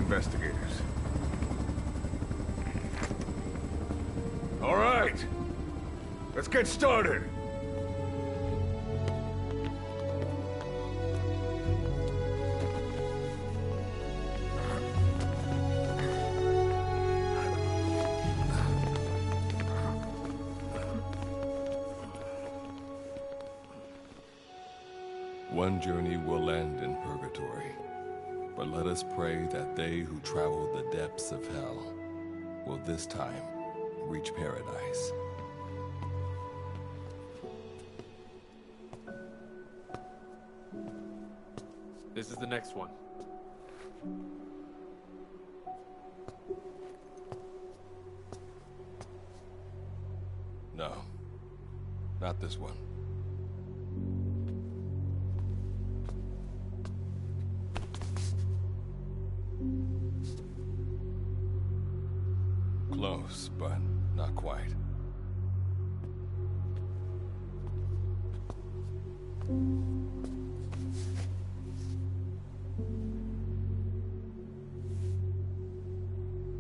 investigators. All right, let's get started. One journey will end in purgatory, but let us pray that they who travel the depths of hell will this time reach paradise. This is the next one. No, not this one. Close, but not quite.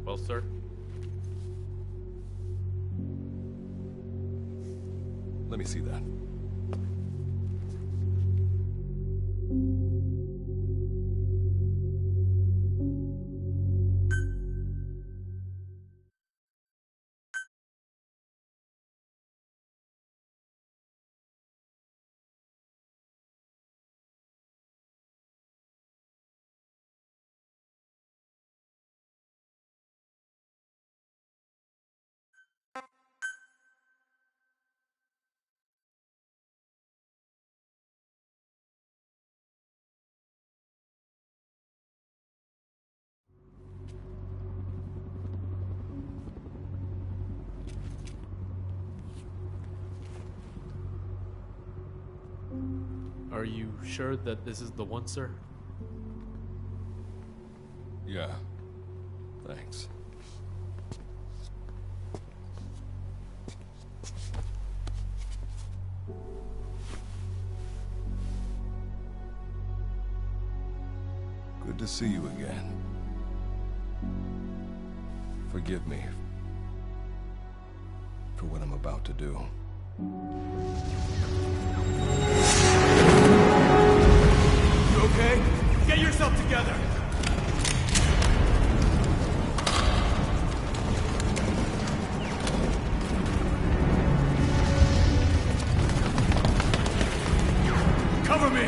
Well, sir? Let me see that. Are you sure that this is the one, sir? Yeah. Thanks. Good to see you again. Forgive me for what I'm about to do. You okay? Get yourself together! Cover me!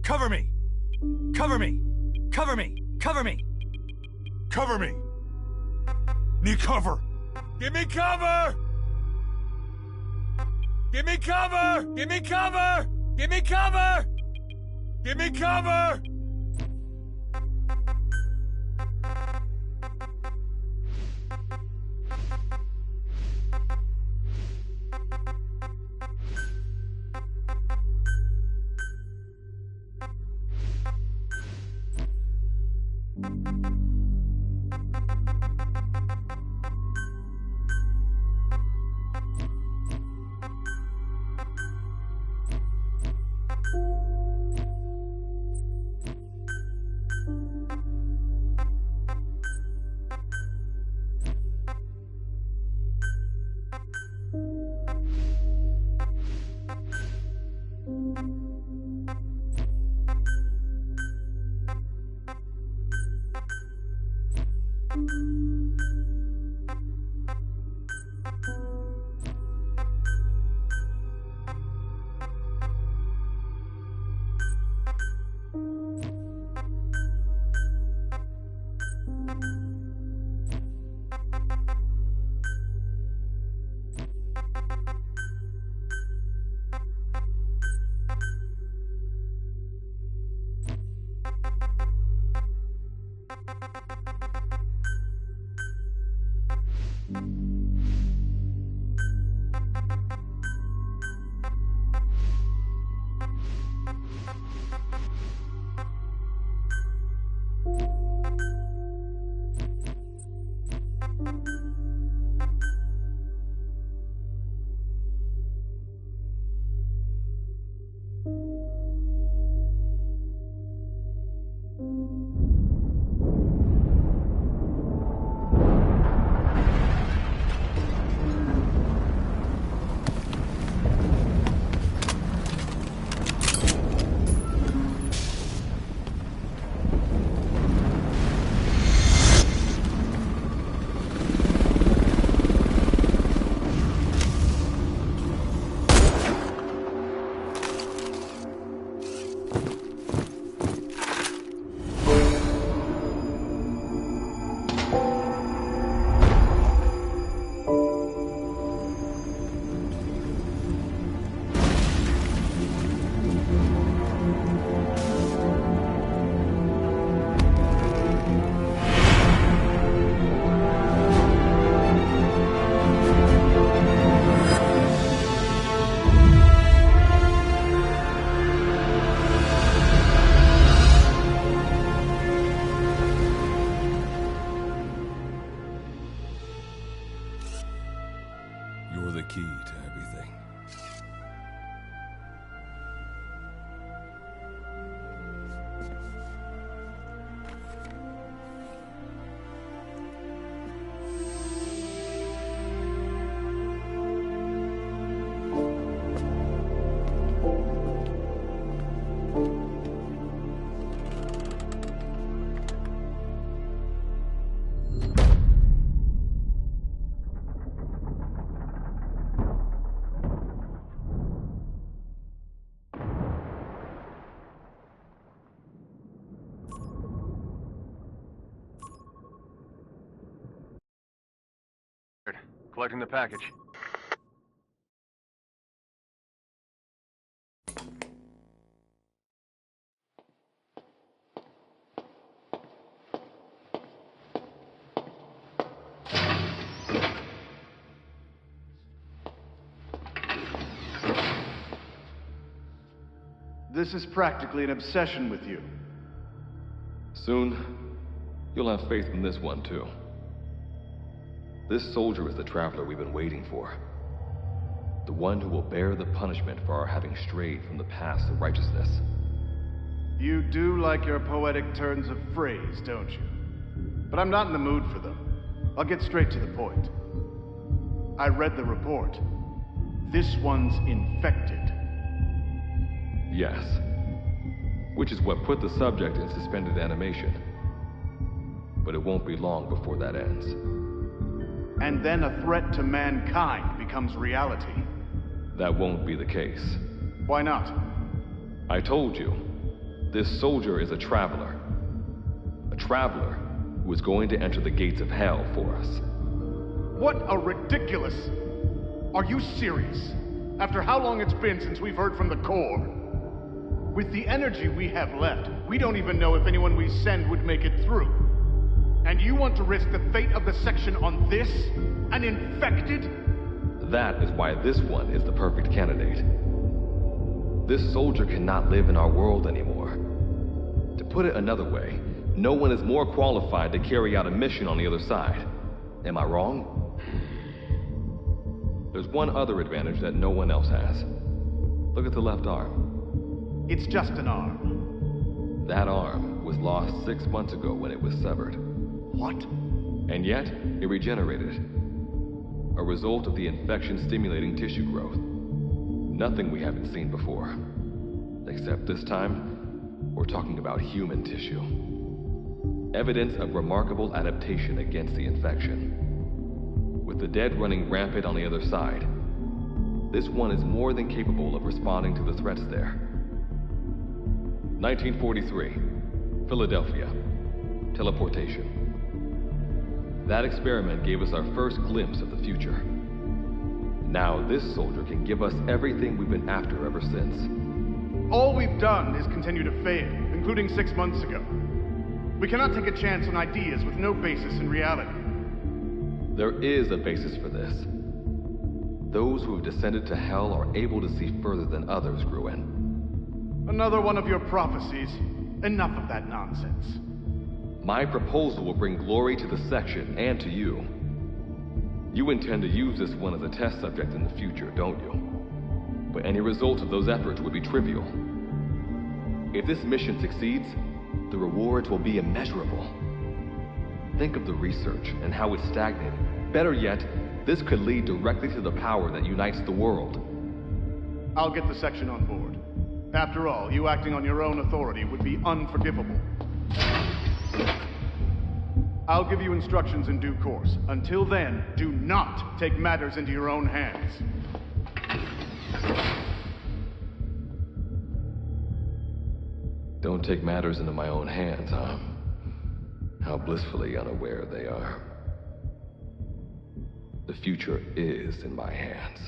Cover me! Cover me! Cover me! Cover me! Cover me! Need cover! Give me cover! Give me cover! Give me cover! Give me cover! Give me cover! You're the key to everything. Collecting the package. This is practically an obsession with you. Soon, you'll have faith in this one, too. This soldier is the traveler we've been waiting for. The one who will bear the punishment for our having strayed from the paths of righteousness. You do like your poetic turns of phrase, don't you? But I'm not in the mood for them. I'll get straight to the point. I read the report. This one's infected. Yes. Which is what put the subject in suspended animation. But it won't be long before that ends. And then a threat to mankind becomes reality. That won't be the case. Why not? I told you. This soldier is a traveler. A traveler who is going to enter the gates of hell for us. What a ridiculous... Are you serious? After how long it's been since we've heard from the Corps? With the energy we have left, we don't even know if anyone we send would make it through. And you want to risk the fate of the section on this? An infected? That is why this one is the perfect candidate. This soldier cannot live in our world anymore. To put it another way, no one is more qualified to carry out a mission on the other side. Am I wrong? There's one other advantage that no one else has. Look at the left arm. It's just an arm. That arm was lost 6 months ago when it was severed. What? And yet, it regenerated. A result of the infection-stimulating tissue growth. Nothing we haven't seen before. Except this time, we're talking about human tissue. Evidence of remarkable adaptation against the infection. With the dead running rampant on the other side, this one is more than capable of responding to the threats there. 1943, Philadelphia. Teleportation. That experiment gave us our first glimpse of the future. Now this soldier can give us everything we've been after ever since. All we've done is continue to fail, including 6 months ago. We cannot take a chance on ideas with no basis in reality. There is a basis for this. Those who have descended to hell are able to see further than others, Gruen. Another one of your prophecies. Enough of that nonsense. My proposal will bring glory to the section and to you. You intend to use this one as a test subject in the future, don't you? But any result of those efforts would be trivial. If this mission succeeds, the rewards will be immeasurable. Think of the research and how it's stagnated. Better yet, this could lead directly to the power that unites the world. I'll get the section on board. After all, you acting on your own authority would be unforgivable. I'll give you instructions in due course. Until then, do not take matters into your own hands. Don't take matters into my own hands, huh? How blissfully unaware they are. The future is in my hands.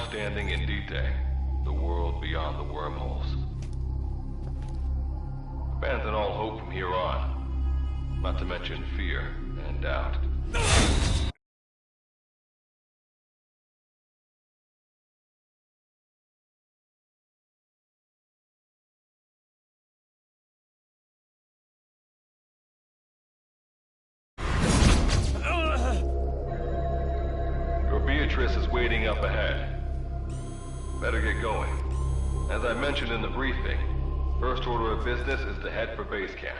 Standing in Dite, the world beyond the wormholes. Abandon all hope from here on, not to mention fear and doubt. Your Beatrice is waiting up ahead. Better get going. As I mentioned in the briefing, first order of business is to head for base camp.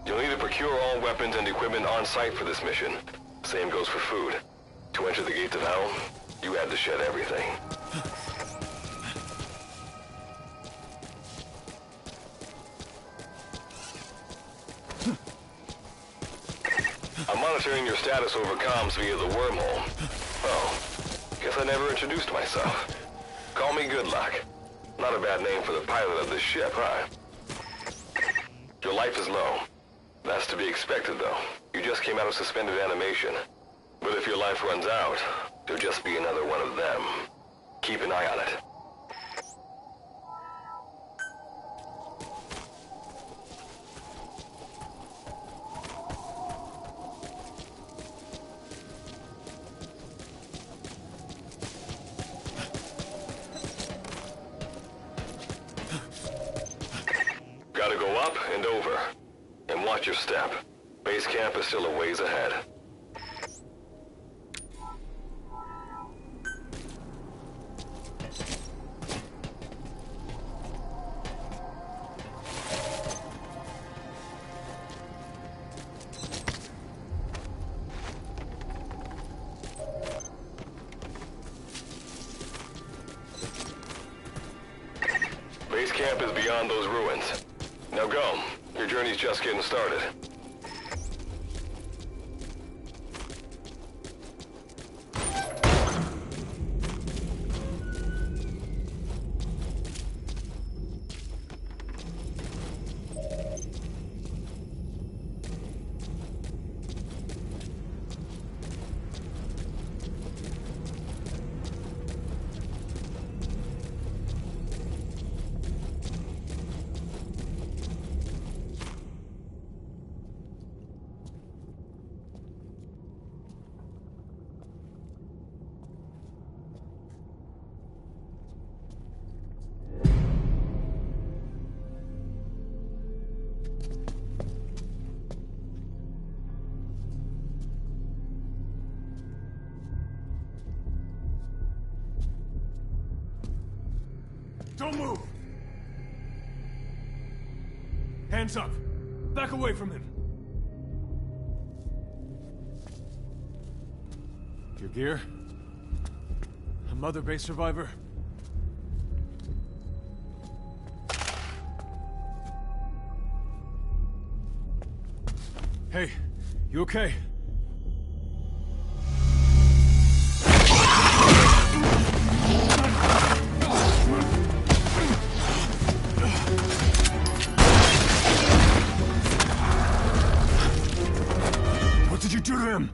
You'll need to procure all weapons and equipment on site for this mission. Same goes for food. To enter the gates of hell, you had to shed everything. I'm monitoring your status over comms via the wormhole. Oh, guess I never introduced myself. Call me Good Luck. Not a bad name for the pilot of this ship, huh? Your life is low. That's to be expected, though. You just came out of suspended animation. But if your life runs out, there'll just be another one of them. Keep an eye on it. Gotta go up and over. And watch your step. Base camp is still a ways ahead. Base camp is beyond those ruins. Now go. Your journey's just getting started. Don't move! Hands up! Back away from him! Your gear? A Mother Base survivor? Hey, you okay? What did you do to him?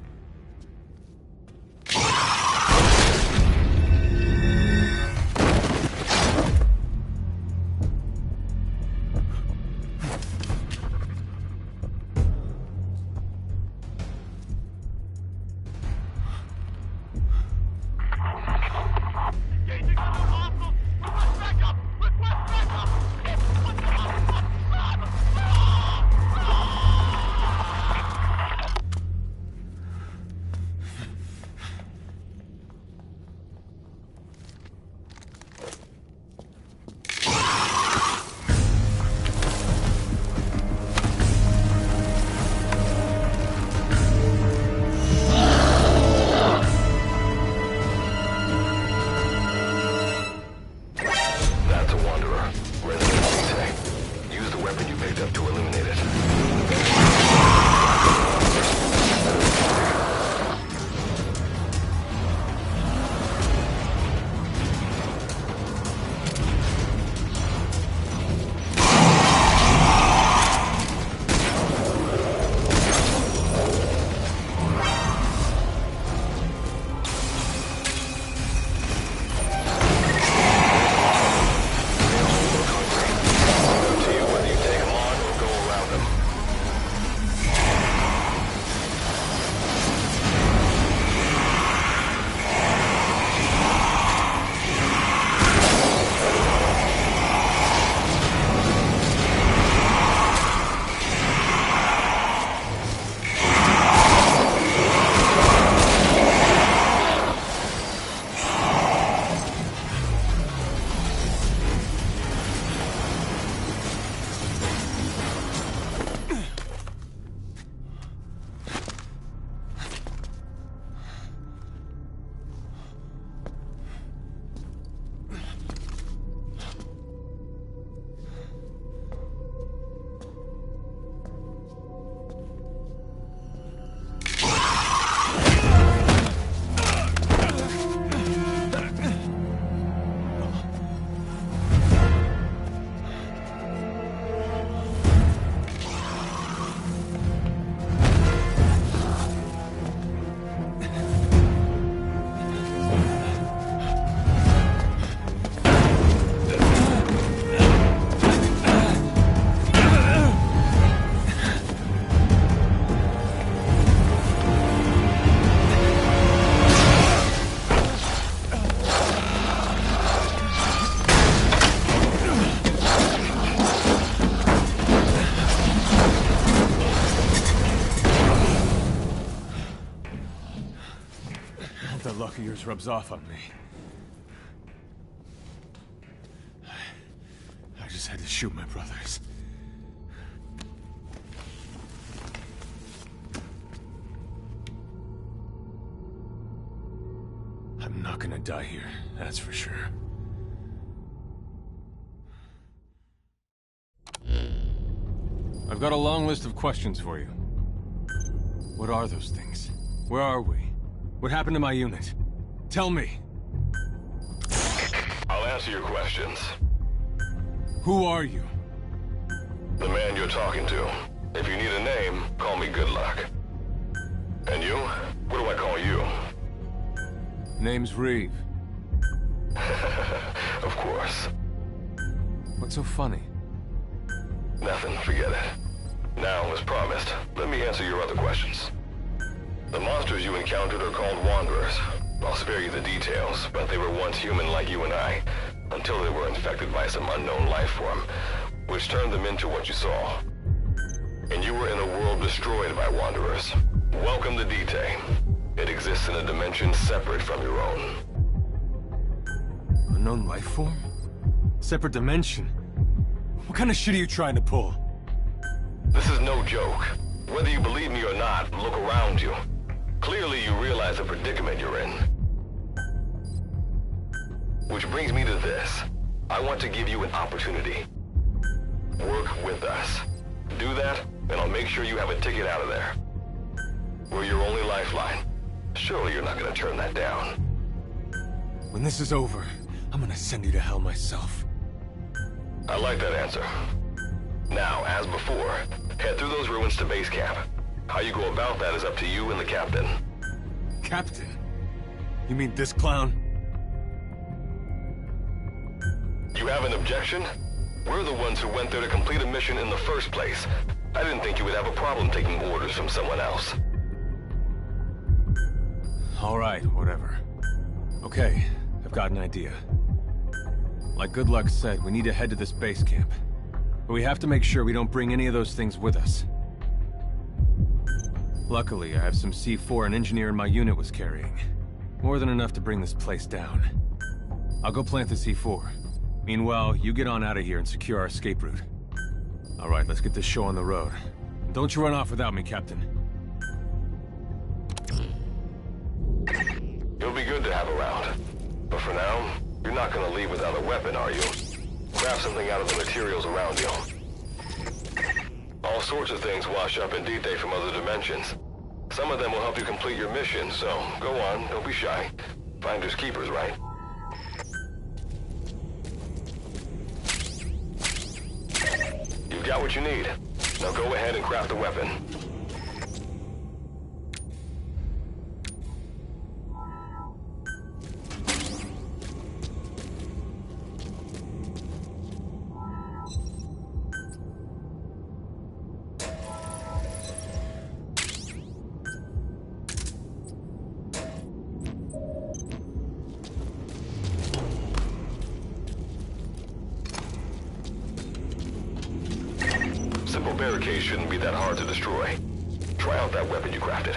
that luck of yours rubs off on me. I just had to shoot my brothers. I'm not gonna die here, that's for sure. I've got a long list of questions for you. What are those things? Where are we? What happened to my unit? Tell me! I'll answer your questions. Who are you? The man you're talking to. If you need a name, call me Good Luck. And you? What do I call you? Name's Reeve. Of course. What's so funny? Nothing, forget it. Now, as promised, let me answer your other questions. The monsters you encountered are called Wanderers. I'll spare you the details, but they were once human like you and I, until they were infected by some unknown life form, which turned them into what you saw. And you were in a world destroyed by Wanderers. Welcome to D-Day. It exists in a dimension separate from your own. Unknown life form? Separate dimension? What kind of shit are you trying to pull? This is no joke. Whether you believe me or not, look around you. Clearly you realize the predicament you're in. Which brings me to this. I want to give you an opportunity. Work with us. Do that, and I'll make sure you have a ticket out of there. We're your only lifeline. Surely you're not gonna turn that down. When this is over, I'm gonna send you to hell myself. I like that answer. Now, as before, head through those ruins to base camp. How you go about that is up to you and the captain. Captain? You mean this clown? You have an objection? We're the ones who went there to complete a mission in the first place. I didn't think you would have a problem taking orders from someone else. All right, whatever. Okay, I've got an idea. Like Good Luck said, we need to head to this base camp. But we have to make sure we don't bring any of those things with us. Luckily, I have some C4 an engineer in my unit was carrying. More than enough to bring this place down. I'll go plant the C4. Meanwhile, you get on out of here and secure our escape route. All right, let's get this show on the road. Don't you run off without me, Captain. You'll be good to have around. But for now, you're not gonna leave without a weapon, are you? Grab something out of the materials around you. All sorts of things wash up in D-Day from other dimensions. Some of them will help you complete your mission, so go on, don't be shy. Finders keepers, right? You've got what you need. Now go ahead and craft a weapon. Simple barricades shouldn't be that hard to destroy. Try out that weapon you crafted.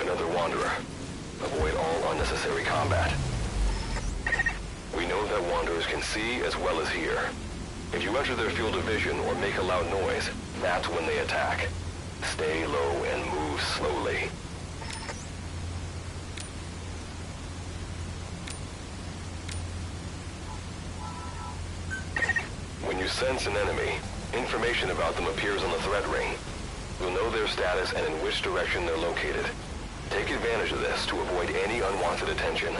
Another Wanderer. Avoid all unnecessary combat. We know that Wanderers can see as well as hear. If you enter their field of vision or make a loud noise, that's when they attack. Stay low and move slowly. When you sense an enemy, information about them appears on the threat ring. You'll know their status and in which direction they're located. Take advantage of this to avoid any unwanted attention.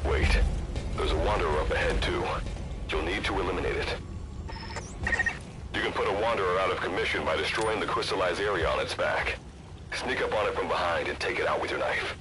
Wait. There's a wanderer up ahead, too. You'll need to eliminate it. You can put a wanderer out of commission by destroying the crystallized area on its back. Sneak up on it from behind and take it out with your knife.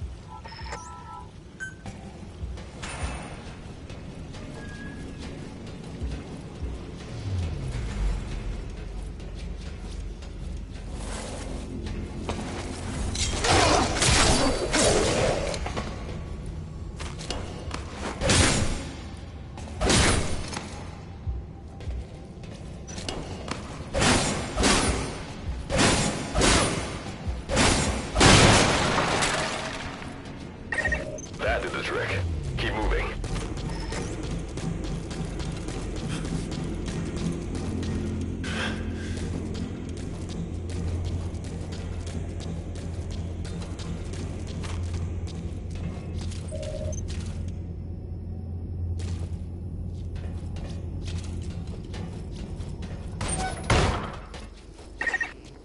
That did the trick. Keep moving.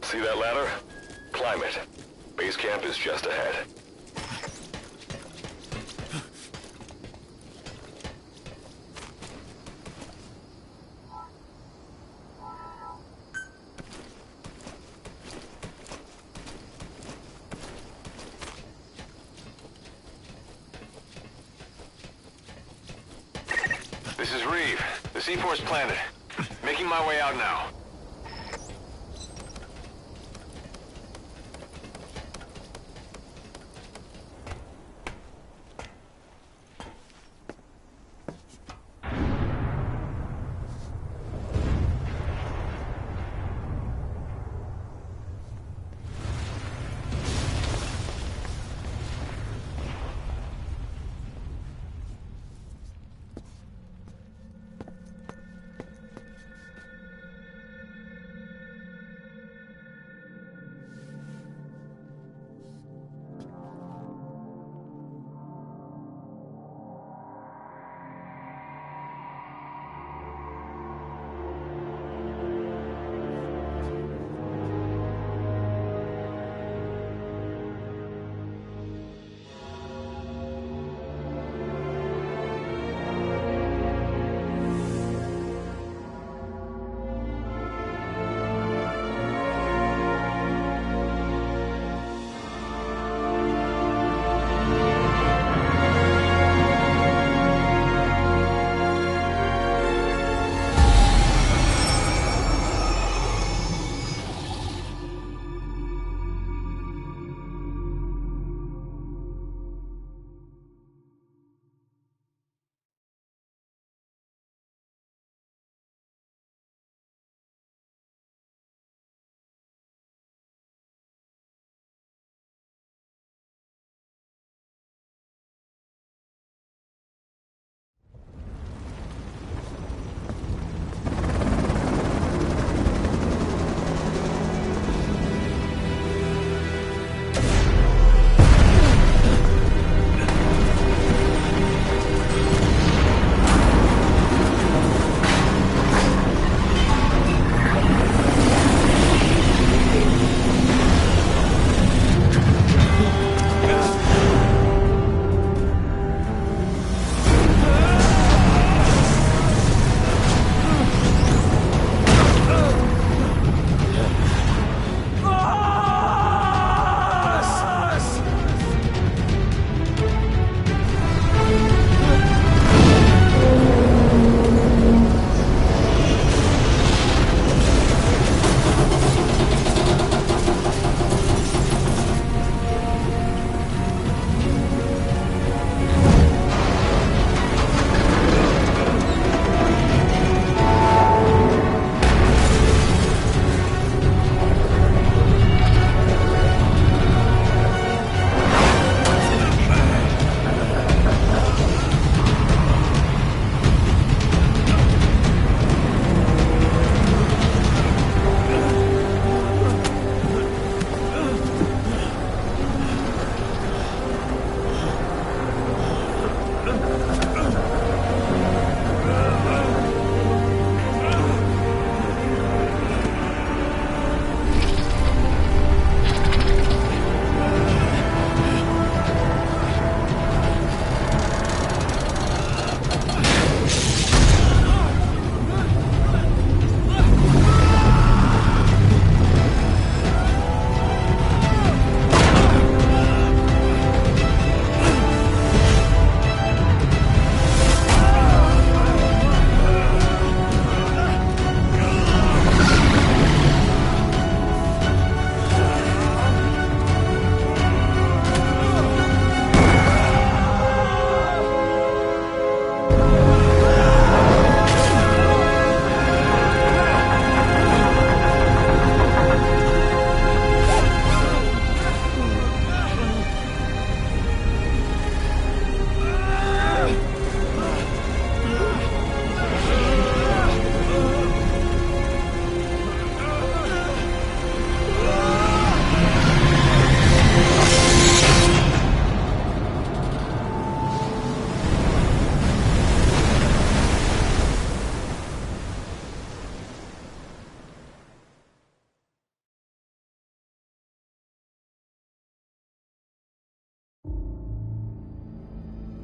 See that ladder? Climb it. Base camp is just ahead. This is Reeve. The C4's planted. Making my way out now.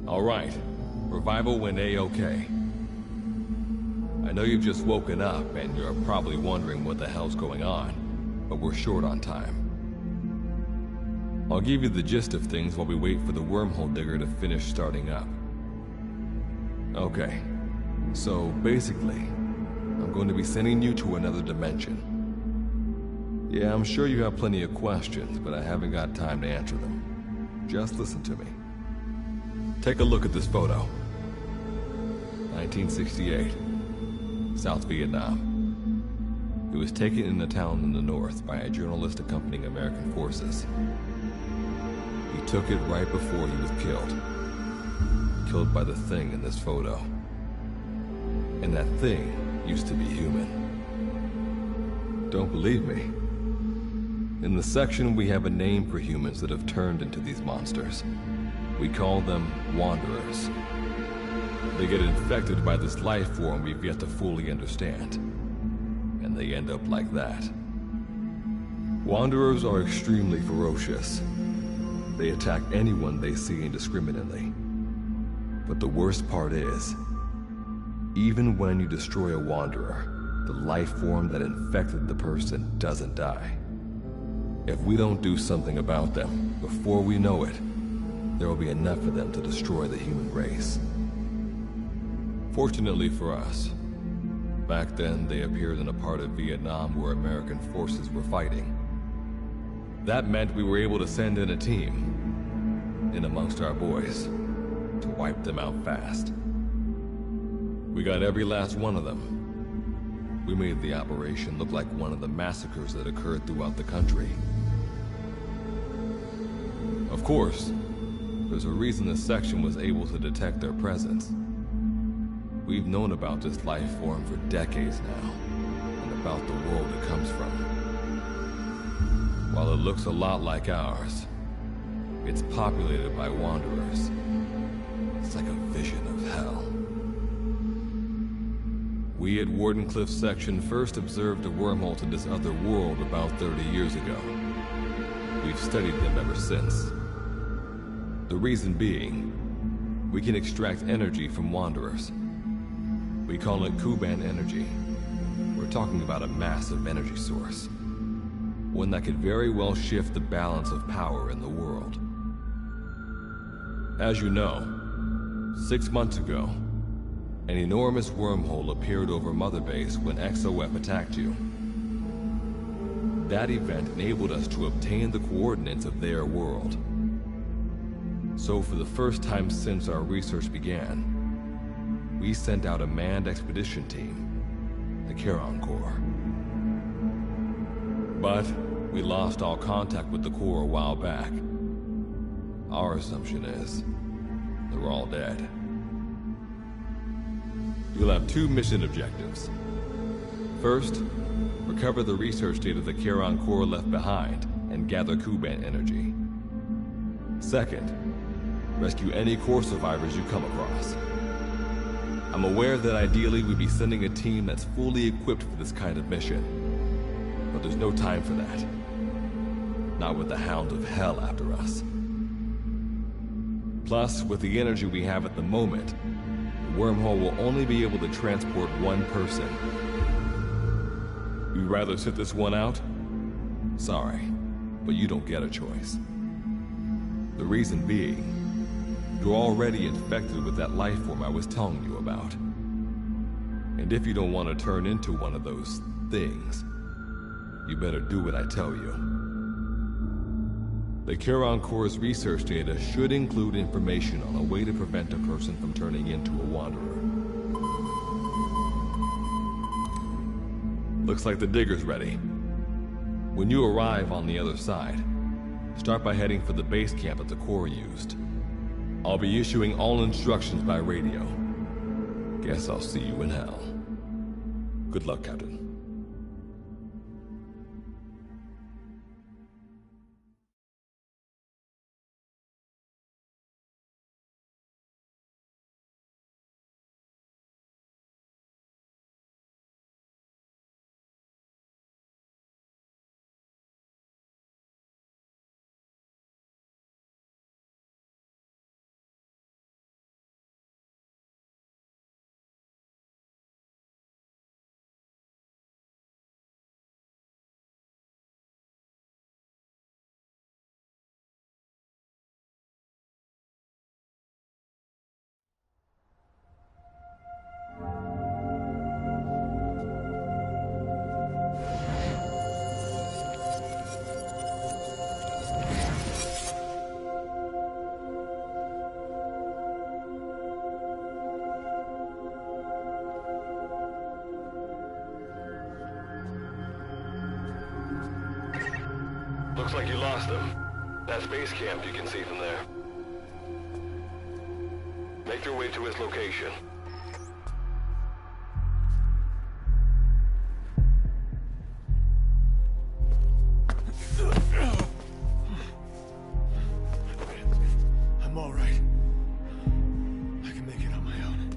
All right. Revival went A-okay. I know you've just woken up and you're probably wondering what the hell's going on, but we're short on time. I'll give you the gist of things while we wait for the wormhole digger to finish starting up. Okay, so basically, I'm going to be sending you to another dimension. Yeah, I'm sure you have plenty of questions, but I haven't got time to answer them. Just listen to me. Take a look at this photo. 1968, South Vietnam. It was taken in a town in the north by a journalist accompanying American forces. He took it right before he was killed. Killed by the thing in this photo. And that thing used to be human. Don't believe me? In the section, we have a name for humans that have turned into these monsters. We call them Wanderers. They get infected by this life form we've yet to fully understand. And they end up like that. Wanderers are extremely ferocious. They attack anyone they see indiscriminately. But the worst part is, even when you destroy a Wanderer, the life form that infected the person doesn't die. If we don't do something about them, before we know it, there will be enough of them to destroy the human race. Fortunately for us, back then they appeared in a part of Vietnam where American forces were fighting. That meant we were able to send in a team, in amongst our boys, to wipe them out fast. We got every last one of them. We made the operation look like one of the massacres that occurred throughout the country. Of course, there's a reason this section was able to detect their presence. We've known about this life form for decades now, and about the world it comes from. While it looks a lot like ours, it's populated by Wanderers. It's like a vision of hell. We at Wardenclyffe section first observed a wormhole to this other world about 30 years ago. We've studied them ever since. The reason being, we can extract energy from Wanderers. We call it Kuban energy. We're talking about a massive energy source. One that could very well shift the balance of power in the world. As you know, 6 months ago, an enormous wormhole appeared over Mother Base when XOF attacked you. That event enabled us to obtain the coordinates of their world. So for the first time since our research began, we sent out a manned expedition team, the Charon Corps. But we lost all contact with the Corps a while back. Our assumption is they're all dead. You'll have 2 mission objectives. First, recover the research data the Charon Corps left behind and gather Kuban energy. Second, rescue any Corps survivors you come across. I'm aware that ideally we'd be sending a team that's fully equipped for this kind of mission, but there's no time for that. Not with the Hound of Hell after us. Plus, with the energy we have at the moment, the wormhole will only be able to transport one person. You'd rather sit this one out? Sorry, but you don't get a choice. The reason being, you're already infected with that life form I was telling you about. And if you don't want to turn into one of those things, you better do what I tell you. The Charon Corps' research data should include information on a way to prevent a person from turning into a Wanderer. Looks like the digger's ready. When you arrive on the other side, start by heading for the base camp that the Corps used. I'll be issuing all instructions by radio. Guess I'll see you in hell. Good luck, Captain. Looks like you lost him. That's base camp you can see from there. Make your way to his location. I'm all right. I can make it on my own.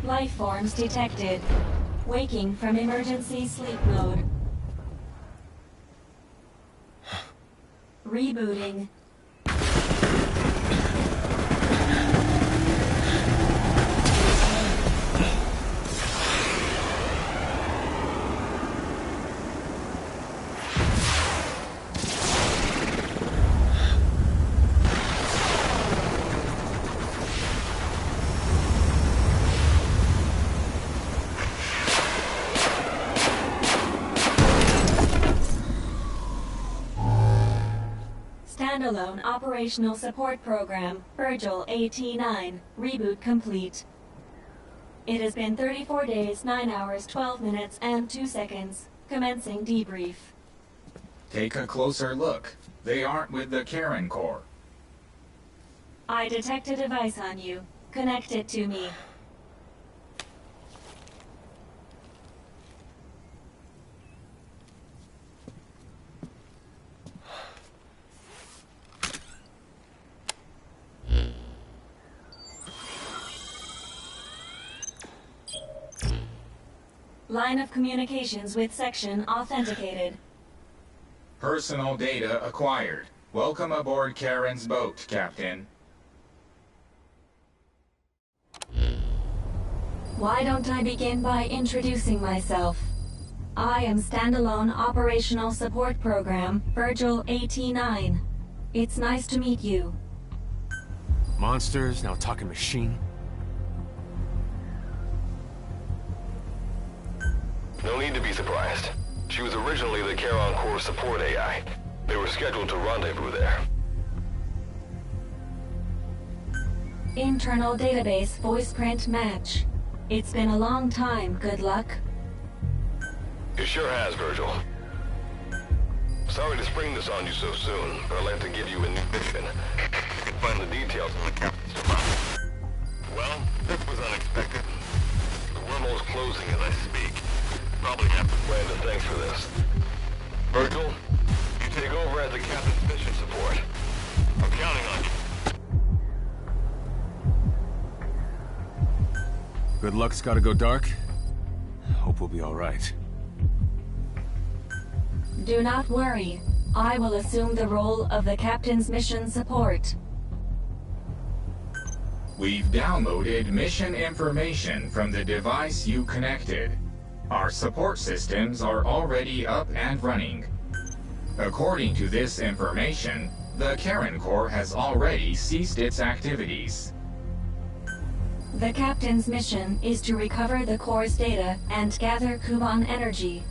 Life forms detected. Waking from emergency sleep mode. Rebooting. Standalone Operational Support Program, Virgil AT-9, reboot complete. It has been 34 days, 9 hours, 12 minutes, and 2 seconds. Commencing debrief. Take a closer look. They aren't with the Karen Corps. I detect a device on you. Connect it to me. Line of communications with section authenticated. Personal data acquired. Welcome aboard Karen's boat, Captain. Why don't I begin by introducing myself? I am Standalone Operational Support Program, Virgil AT-9. It's nice to meet you. Monsters, now talking machine. No need to be surprised. She was originally the Charon Corps support AI. They were scheduled to rendezvous there. Internal database voice print match. It's been a long time, good luck. It sure has, Virgil. Sorry to spring this on you so soon, but I'd like to give you a new mission. You can find the details on the captain's device. Well, this was unexpected. The wormhole's closing as I speak. Probably have to plan to thanks for this. Virgil, you take over as the captain's mission support. I'm counting on you. Good luck's gotta go dark. Hope we'll be alright. Do not worry. I will assume the role of the captain's mission support. We've downloaded mission information from the device you connected. Our support systems are already up and running. According to this information, the Karen Corps has already ceased its activities. The captain's mission is to recover the Corps' data and gather Kuban energy.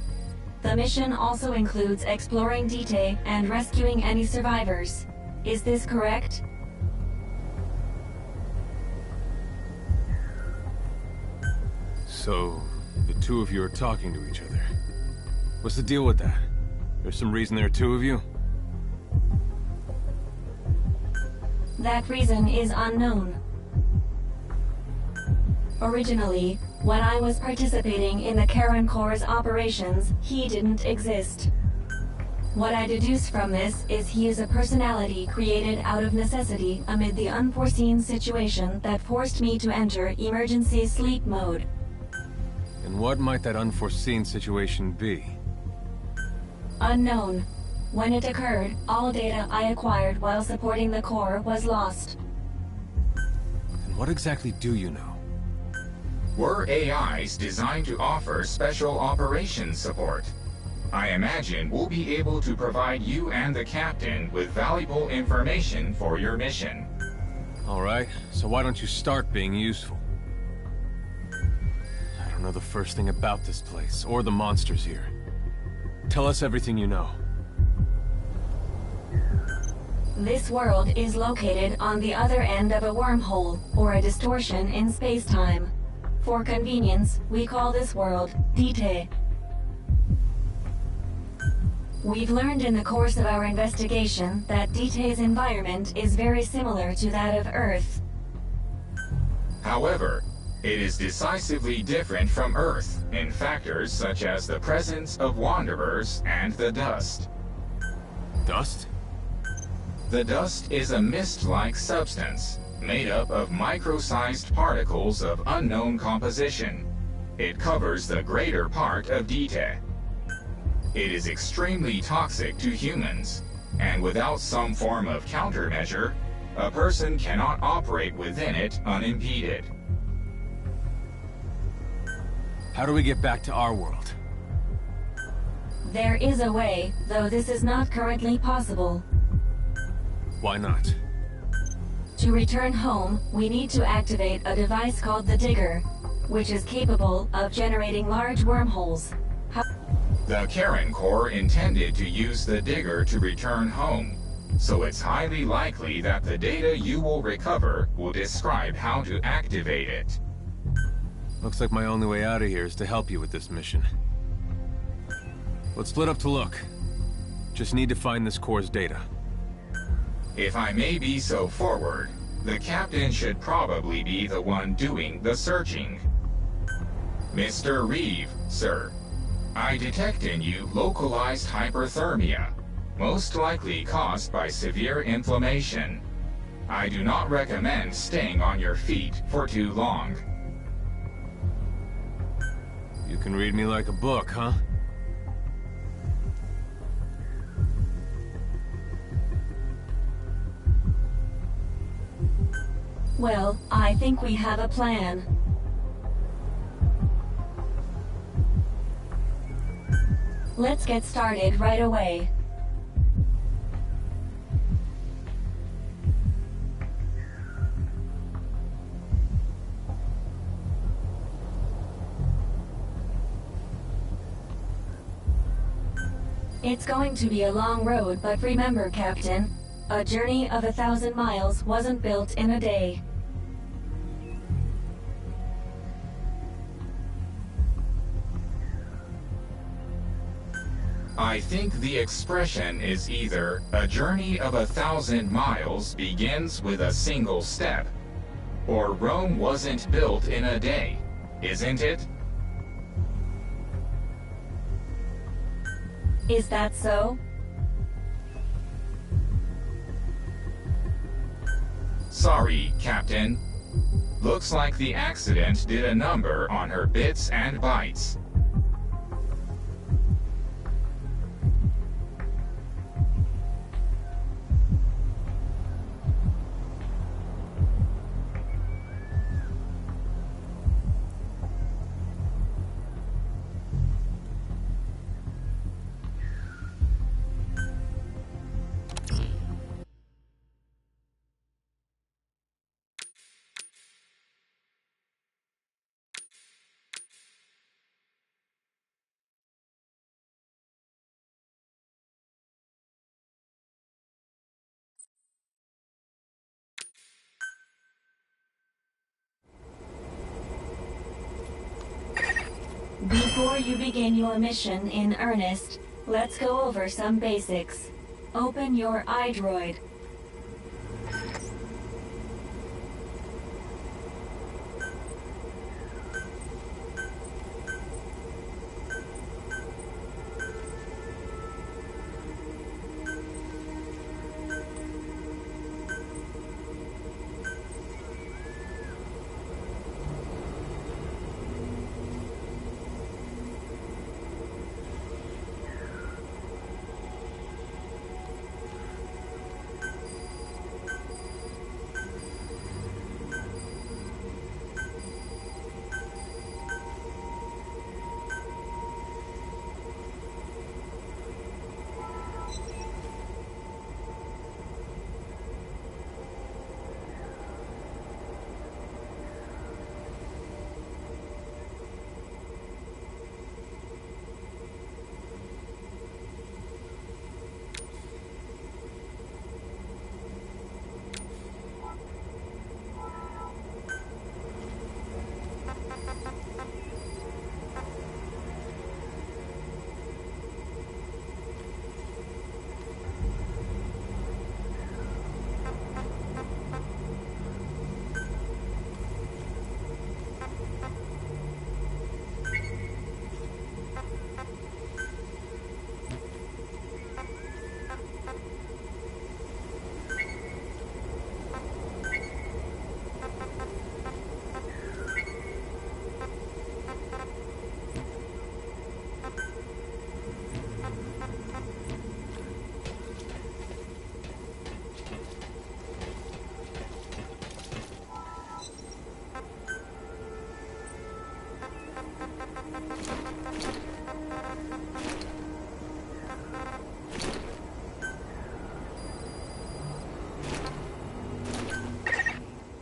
The mission also includes exploring Dite and rescuing any survivors. Is this correct? So, the two of you are talking to each other. What's the deal with that? There's some reason there are two of you? That reason is unknown. Originally, when I was participating in the Karen Corps' operations, he didn't exist. What I deduce from this is he is a personality created out of necessity amid the unforeseen situation that forced me to enter emergency sleep mode. And what might that unforeseen situation be? Unknown. When it occurred, all data I acquired while supporting the Corps was lost. And what exactly do you know? We're AIs designed to offer special operations support. I imagine we'll be able to provide you and the captain with valuable information for your mission. All right, so why don't you start being useful? I don't know the first thing about this place, or the monsters here. Tell us everything you know. This world is located on the other end of a wormhole, or a distortion in space-time. For convenience, we call this world Dite. We've learned in the course of our investigation that Dite's environment is very similar to that of Earth. However, it is decisively different from Earth in factors such as the presence of wanderers and the dust. Dust? The dust is a mist-like substance made up of micro-sized particles of unknown composition. It covers the greater part of Dite. It is extremely toxic to humans, and without some form of countermeasure, a person cannot operate within it unimpeded. How do we get back to our world? There is a way, though this is not currently possible. Why not? To return home, we need to activate a device called the Digger, which is capable of generating large wormholes. The Karen Corps intended to use the Digger to return home, so it's highly likely that the data you will recover will describe how to activate it. Looks like my only way out of here is to help you with this mission. Let's split up to look. Just need to find this Corps' data. If I may be so forward, the captain should probably be the one doing the searching. Mr. Reeve, sir. I detect in you localized hyperthermia, most likely caused by severe inflammation. I do not recommend staying on your feet for too long. You can read me like a book, huh? Well, I think we have a plan. Let's get started right away. It's going to be a long road, but remember, Captain, a journey of 1,000 miles wasn't built in a day. I think the expression is either a journey of 1,000 miles begins with a single step, or Rome wasn't built in a day, isn't it? Is that so? Sorry, Captain. Looks like the accident did a number on her bits and bytes. Before you begin your mission in earnest, let's go over some basics. Open your iDroid.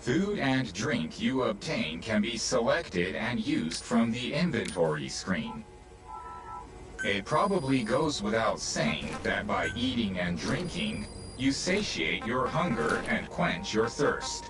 Food and drink you obtain can be selected and used from the inventory screen. It probably goes without saying that by eating and drinking, you satiate your hunger and quench your thirst.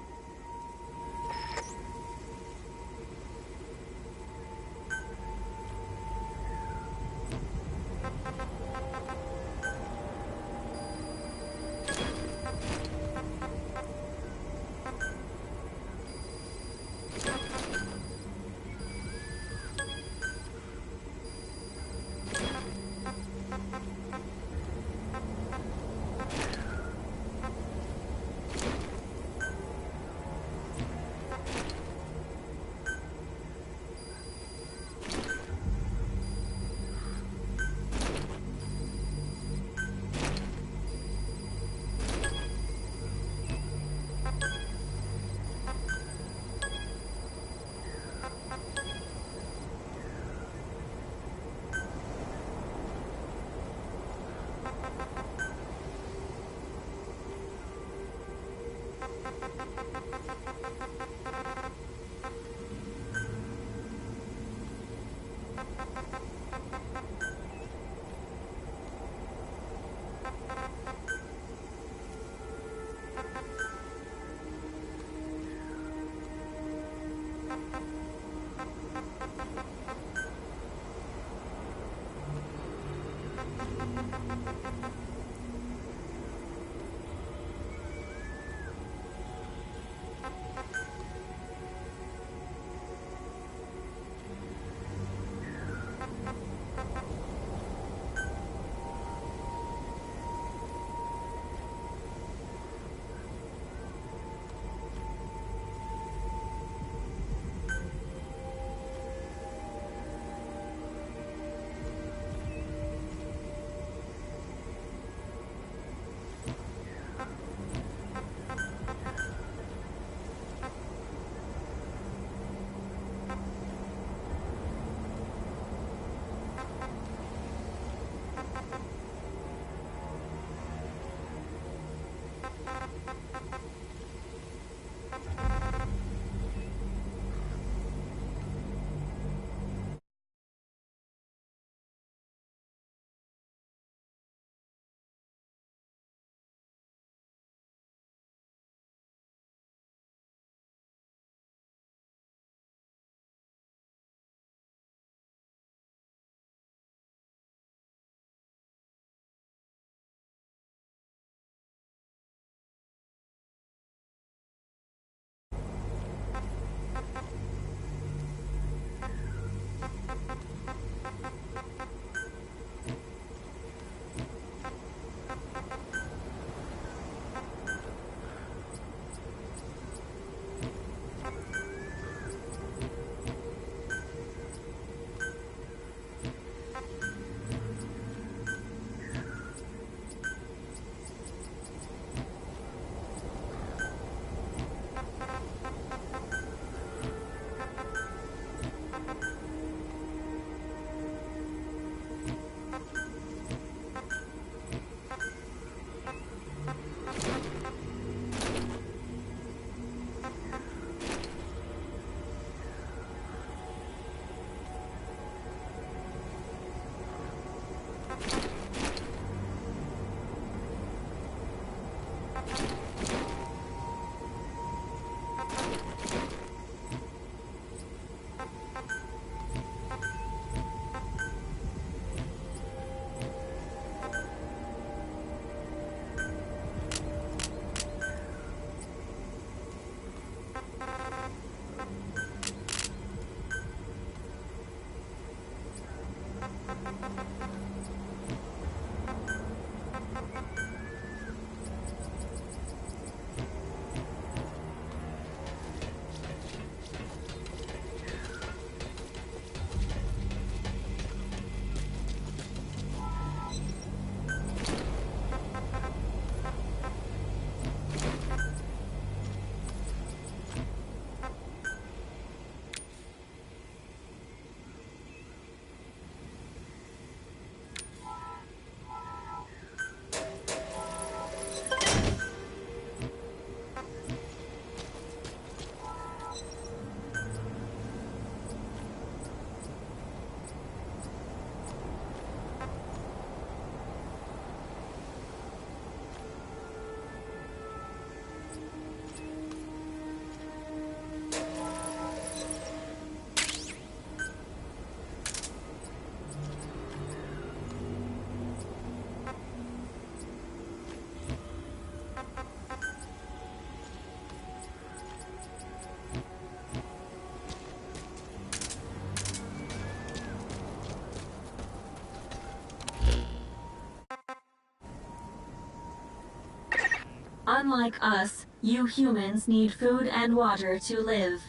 Unlike us, you humans need food and water to live.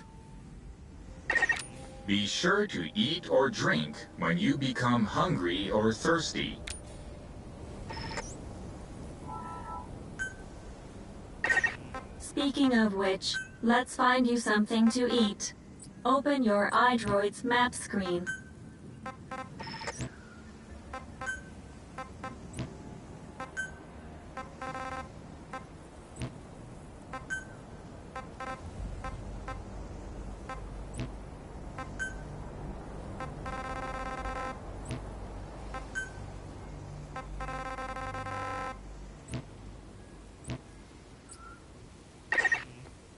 Be sure to eat or drink when you become hungry or thirsty. Speaking of which, let's find you something to eat. Open your iDroid's map screen.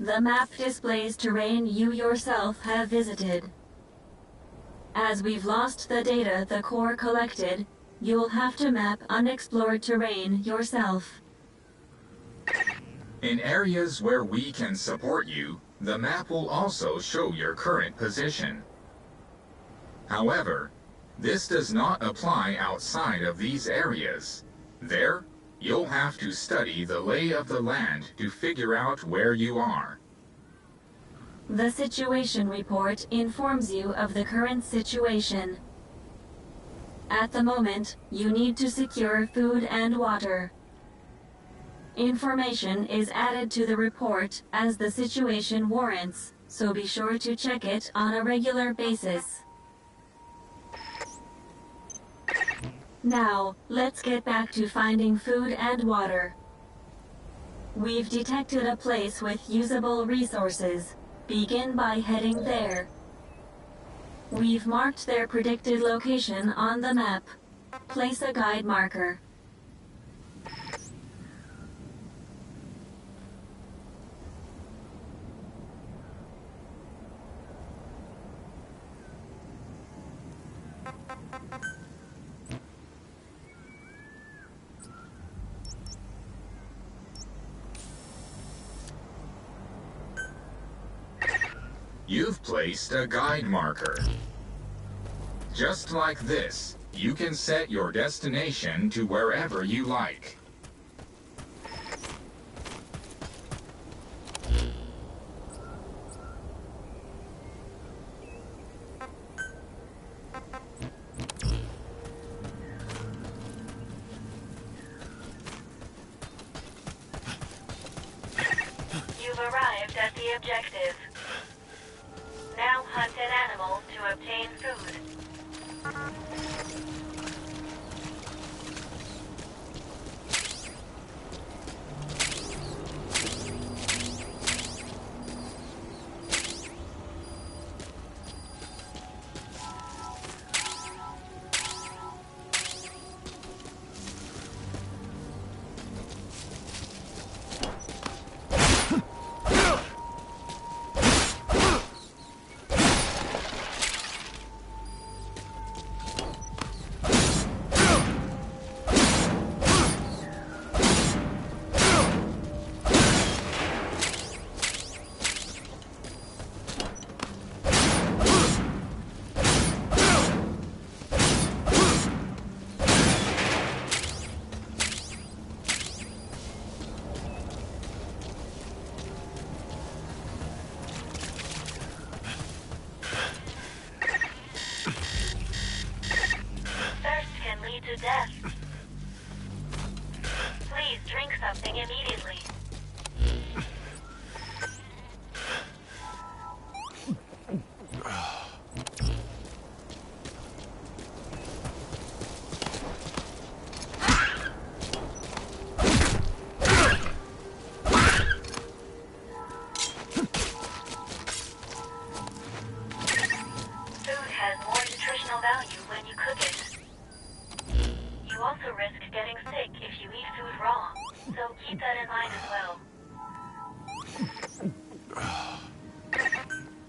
The map displays terrain you yourself have visited. As we've lost the data the core collected, you'll have to map unexplored terrain yourself. In areas where we can support you, the map will also show your current position. However, this does not apply outside of these areas. There, you'll have to study the lay of the land to figure out where you are. The situation report informs you of the current situation. At the moment, you need to secure food and water. Information is added to the report as the situation warrants, so be sure to check it on a regular basis. Now, let's get back to finding food and water. We've detected a place with usable resources. Begin by heading there. We've marked their predicted location on the map. Place a guide marker. You've placed a guide marker. Just like this, you can set your destination to wherever you like. You've arrived at the objective. Now hunt an animal to obtain food. To death. Please drink something immediately. Food has more nutritional value when you cook it. You also risk getting sick if you eat food raw, so keep that in mind as well.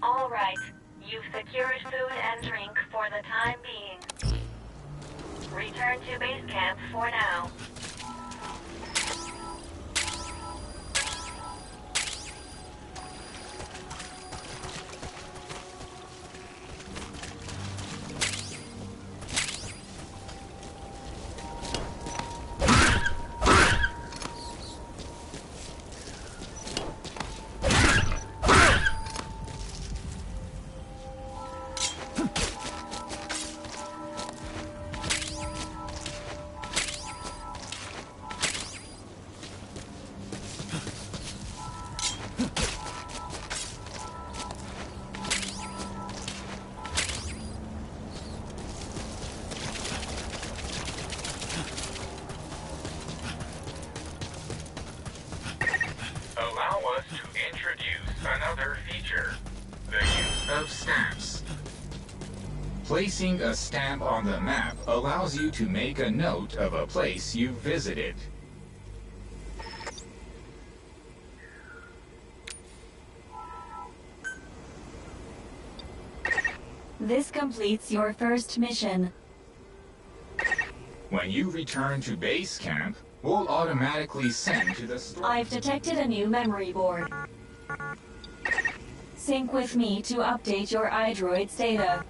Alright, you've secured food and drink for the time being. Return to base camp for now. us to introduce another feature, the use of stamps. Placing a stamp on the map allows you to make a note of a place you've visited. This completes your first mission. When you return to base camp, we'll automatically send to the store. I've detected a new memory board. Sync with me to update your iDroid's data.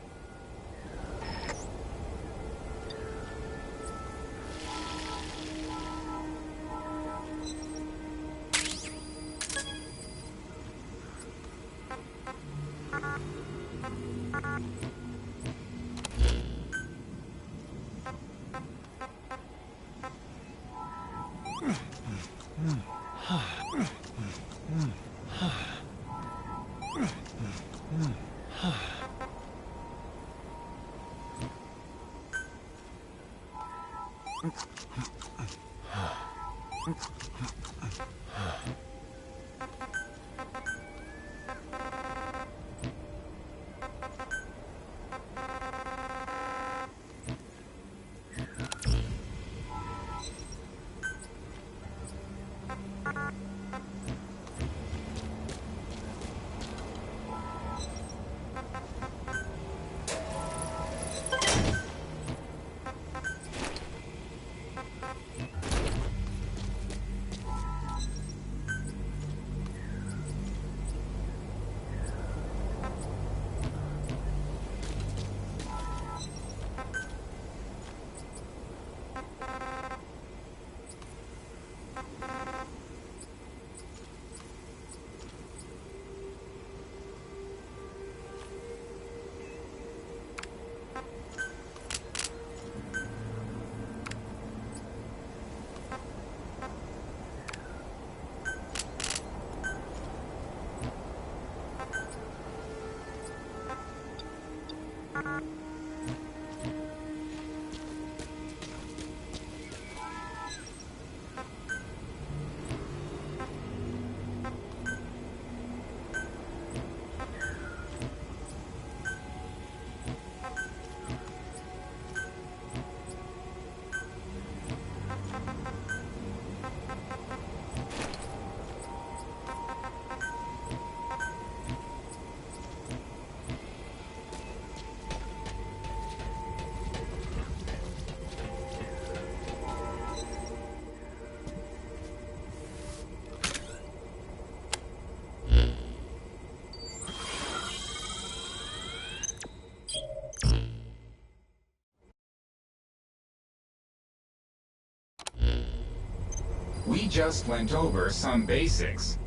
We just went over some basics,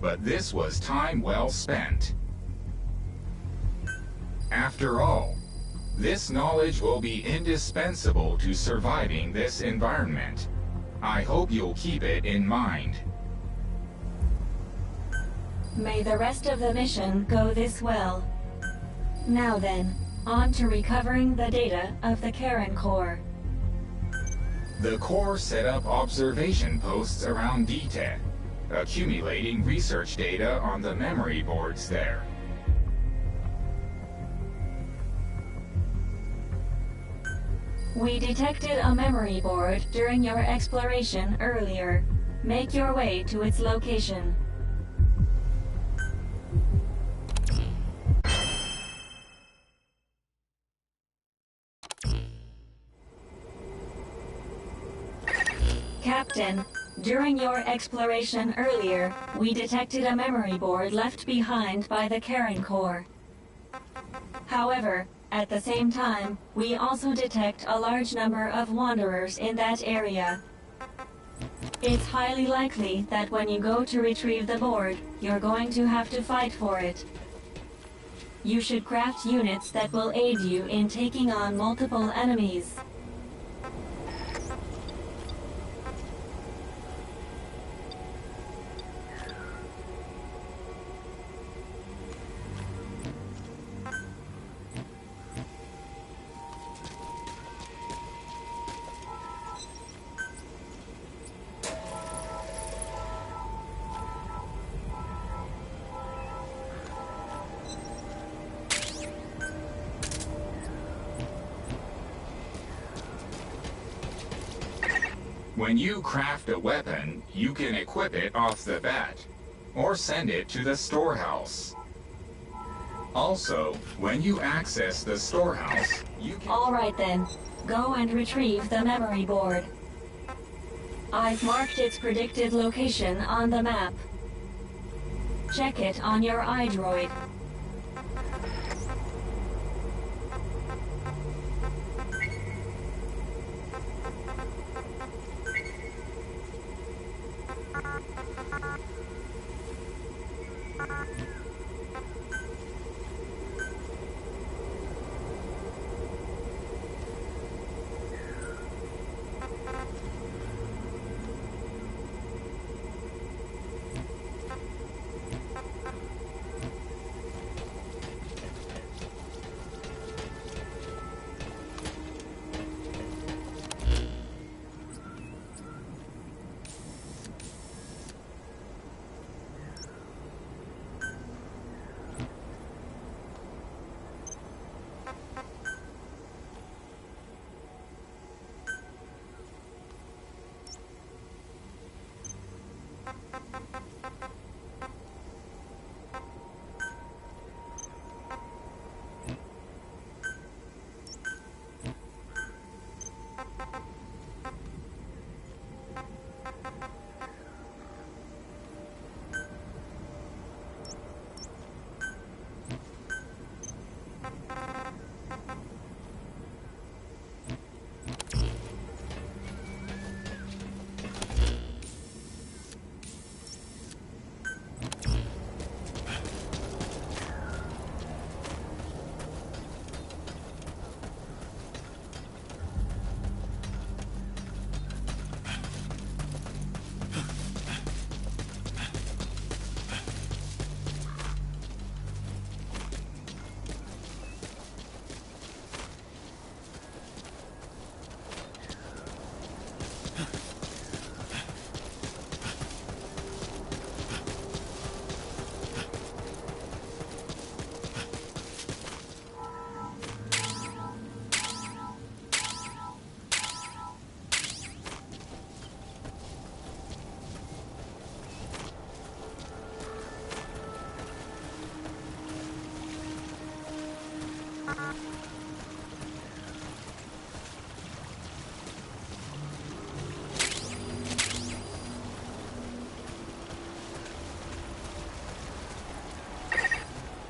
but this was time well spent. After all, this knowledge will be indispensable to surviving this environment. I hope you'll keep it in mind. May the rest of the mission go this well. Now then, on to recovering the data of the Karen Core. The Core set up observation posts around DTED, accumulating research data on the memory boards there. We detected a memory board during your exploration earlier. Make your way to its location. Captain, during your exploration earlier, we detected a memory board left behind by the Karen Core. However, at the same time, we also detect a large number of wanderers in that area. It's highly likely that when you go to retrieve the board, you're going to have to fight for it. You should craft units that will aid you in taking on multiple enemies. When you craft a weapon, you can equip it off the bat, or send it to the storehouse. Also, when you access the storehouse, you can... All right then. Go and retrieve the memory board. I've marked its predicted location on the map. Check it on your iDroid.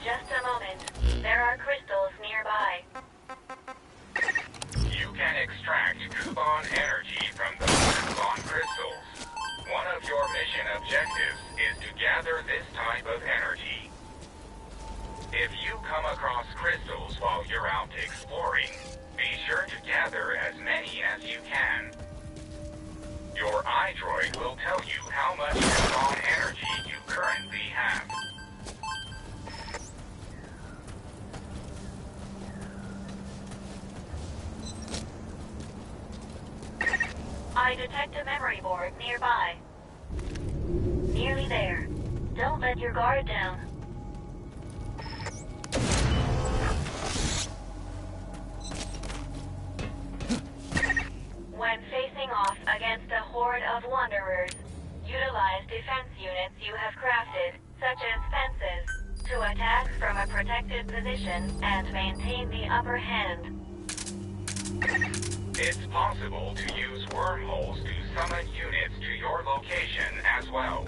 Just a moment. There are crystals nearby. You can extract Kuban energy from those Kuban crystals. One of your mission objectives is to gather this type of energy. If you come across crystals while you're out exploring, be sure to gather as many as you can. Your iDroid will tell you how much Kuban energy you currently have. I detect a memory board nearby. Nearly there. Don't let your guard down. When facing off against a horde of wanderers, utilize defense units you have crafted, such as fences, to attack from a protected position and maintain the upper hand. It's possible to use wormholes to summon units to your location as well.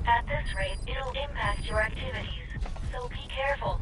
At this rate, it'll impact your activities, so be careful.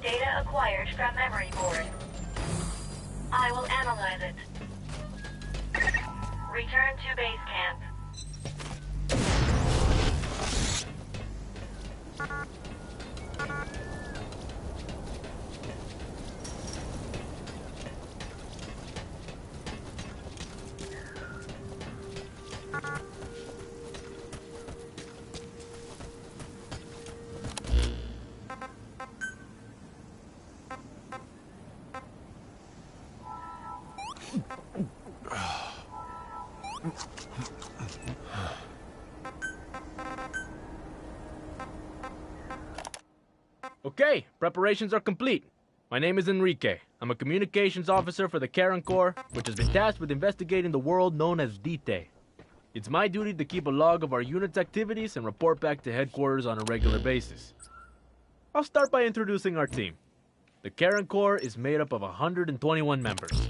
Data acquired from memory board. I will analyze it. Return to base camp. Okay, preparations are complete. My name is Enrique. I'm a communications officer for the Karen Corps, which has been tasked with investigating the world known as DT. It's my duty to keep a log of our unit's activities and report back to headquarters on a regular basis. I'll start by introducing our team. The Karen Corps is made up of 121 members.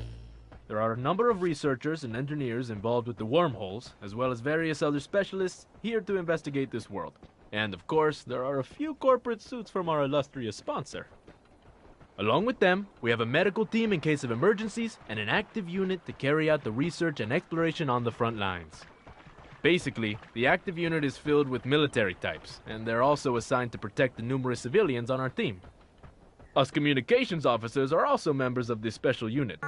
There are a number of researchers and engineers involved with the wormholes, as well as various other specialists here to investigate this world. And of course, there are a few corporate suits from our illustrious sponsor. Along with them, we have a medical team in case of emergencies and an active unit to carry out the research and exploration on the front lines. Basically, the active unit is filled with military types, and they're also assigned to protect the numerous civilians on our team. Us communications officers are also members of this special unit.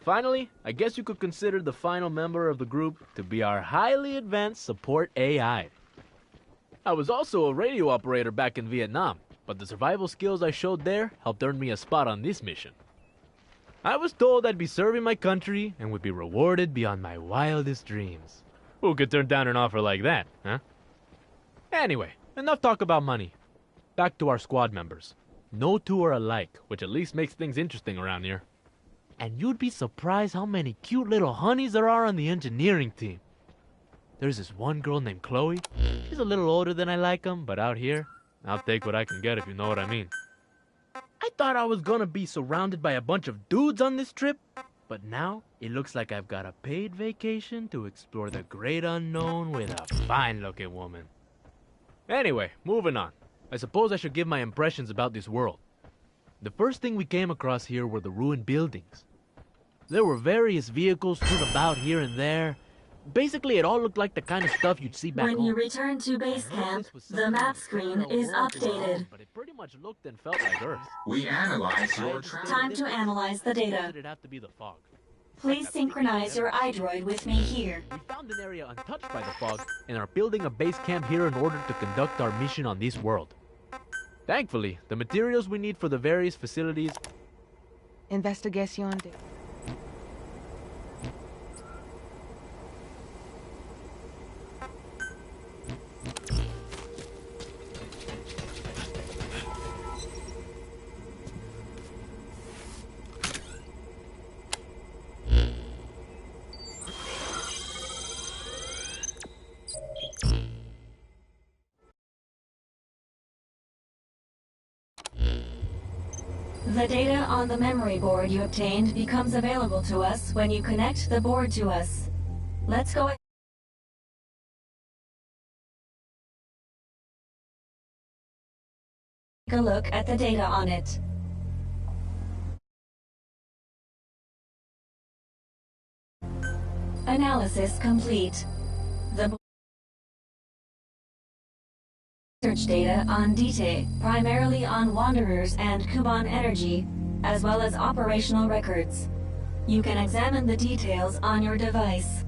Finally, I guess you could consider the final member of the group to be our highly advanced support AI. I was also a radio operator back in Vietnam, but the survival skills I showed there helped earn me a spot on this mission. I was told I'd be serving my country and would be rewarded beyond my wildest dreams. Who could turn down an offer like that, huh? Anyway, enough talk about money. Back to our squad members. No two are alike, which at least makes things interesting around here. And you'd be surprised how many cute little honeys there are on the engineering team. There's this one girl named Chloe. She's a little older than I like them, but out here, I'll take what I can get if you know what I mean. I thought I was gonna be surrounded by a bunch of dudes on this trip, but now it looks like I've got a paid vacation to explore the great unknown with a fine-looking woman. Anyway, moving on. I suppose I should give my impressions about this world. The first thing we came across here were the ruined buildings. There were various vehicles strewn about here and there. Basically, it all looked like the kind of stuff you'd see back When home. you return to base camp, the map screen is updated. But it pretty much looked and felt like Earth. We analyze your travel. Time to analyze the data. It'd have to be the fog. Please synchronize your iDroid with me here. We found an area untouched by the fog and are building a base camp here in order to conduct our mission on this world. Thankfully, the materials we need for the various facilities... Investigación de... The data on the memory board you obtained becomes available to us when you connect the board to us. Let's go. Take a look at the data on it. Analysis complete. The research data on DT, primarily on Wanderers and Kuban Energy, as well as operational records. You can examine the details on your device.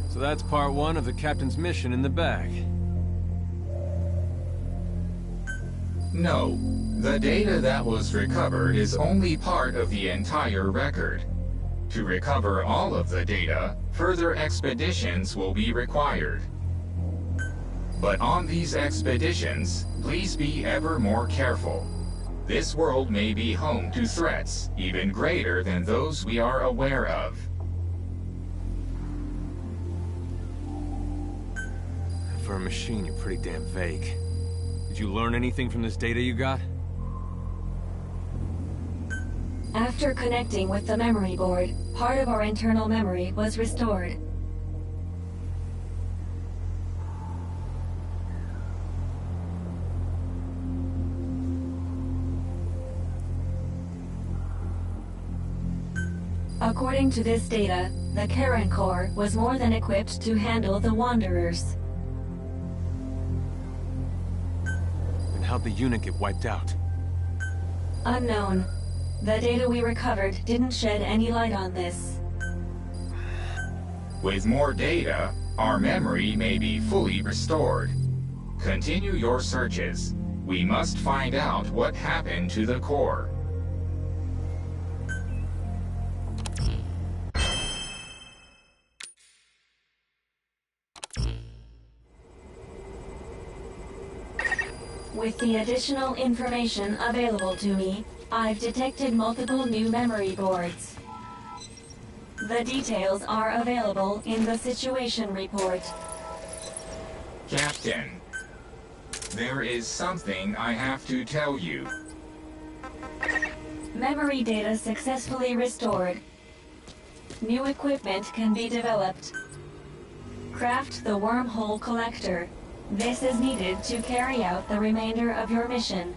So that's part one of the captain's mission in the bag. No, the data that was recovered is only part of the entire record. To recover all of the data, further expeditions will be required. But on these expeditions, please be ever more careful. This world may be home to threats even greater than those we are aware of. For a machine, you're pretty damn vague. Did you learn anything from this data you got? After connecting with the memory board, part of our internal memory was restored. According to this data, the Karen Corps was more than equipped to handle the Wanderers. And how'd the unit get wiped out? Unknown. The data we recovered didn't shed any light on this. With more data, our memory may be fully restored. Continue your searches. We must find out what happened to the Corps. With the additional information available to me, I've detected multiple new memory boards. The details are available in the situation report. Captain, there is something I have to tell you. Memory data successfully restored. New equipment can be developed. Craft the wormhole collector. This is needed to carry out the remainder of your mission.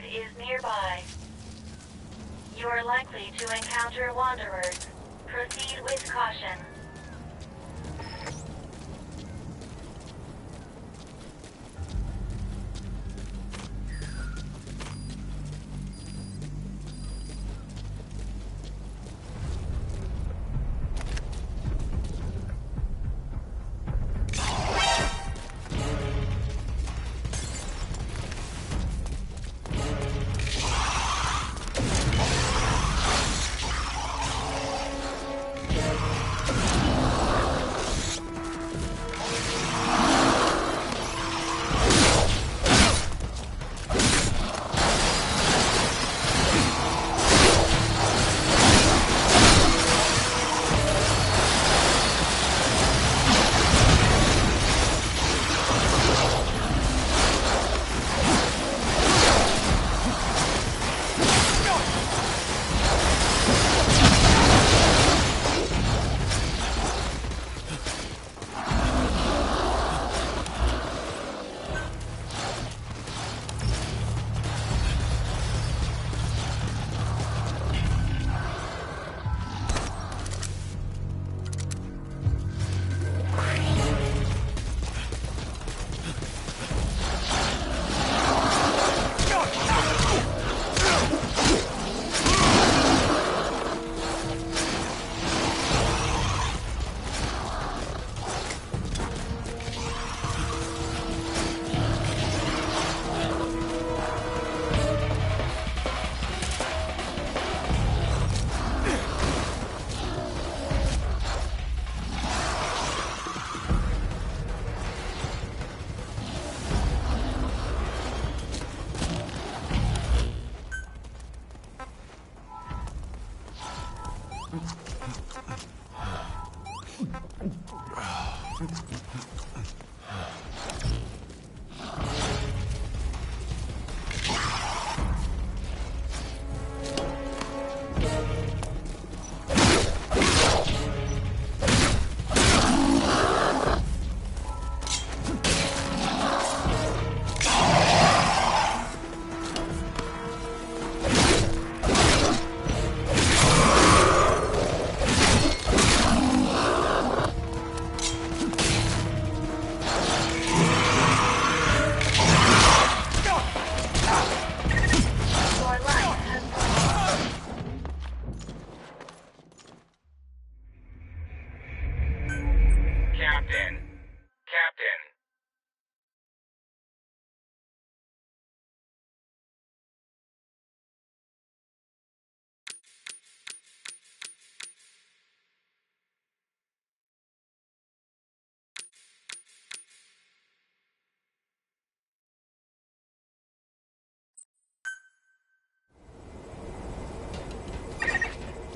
horde is nearby. You are likely to encounter wanderers. Proceed with caution.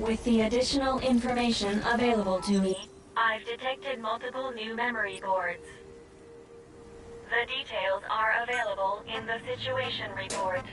With the additional information available to me, I've detected multiple new memory boards. The details are available in the situation report.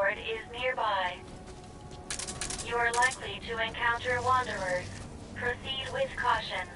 horde is nearby. You are likely to encounter wanderers. Proceed with caution.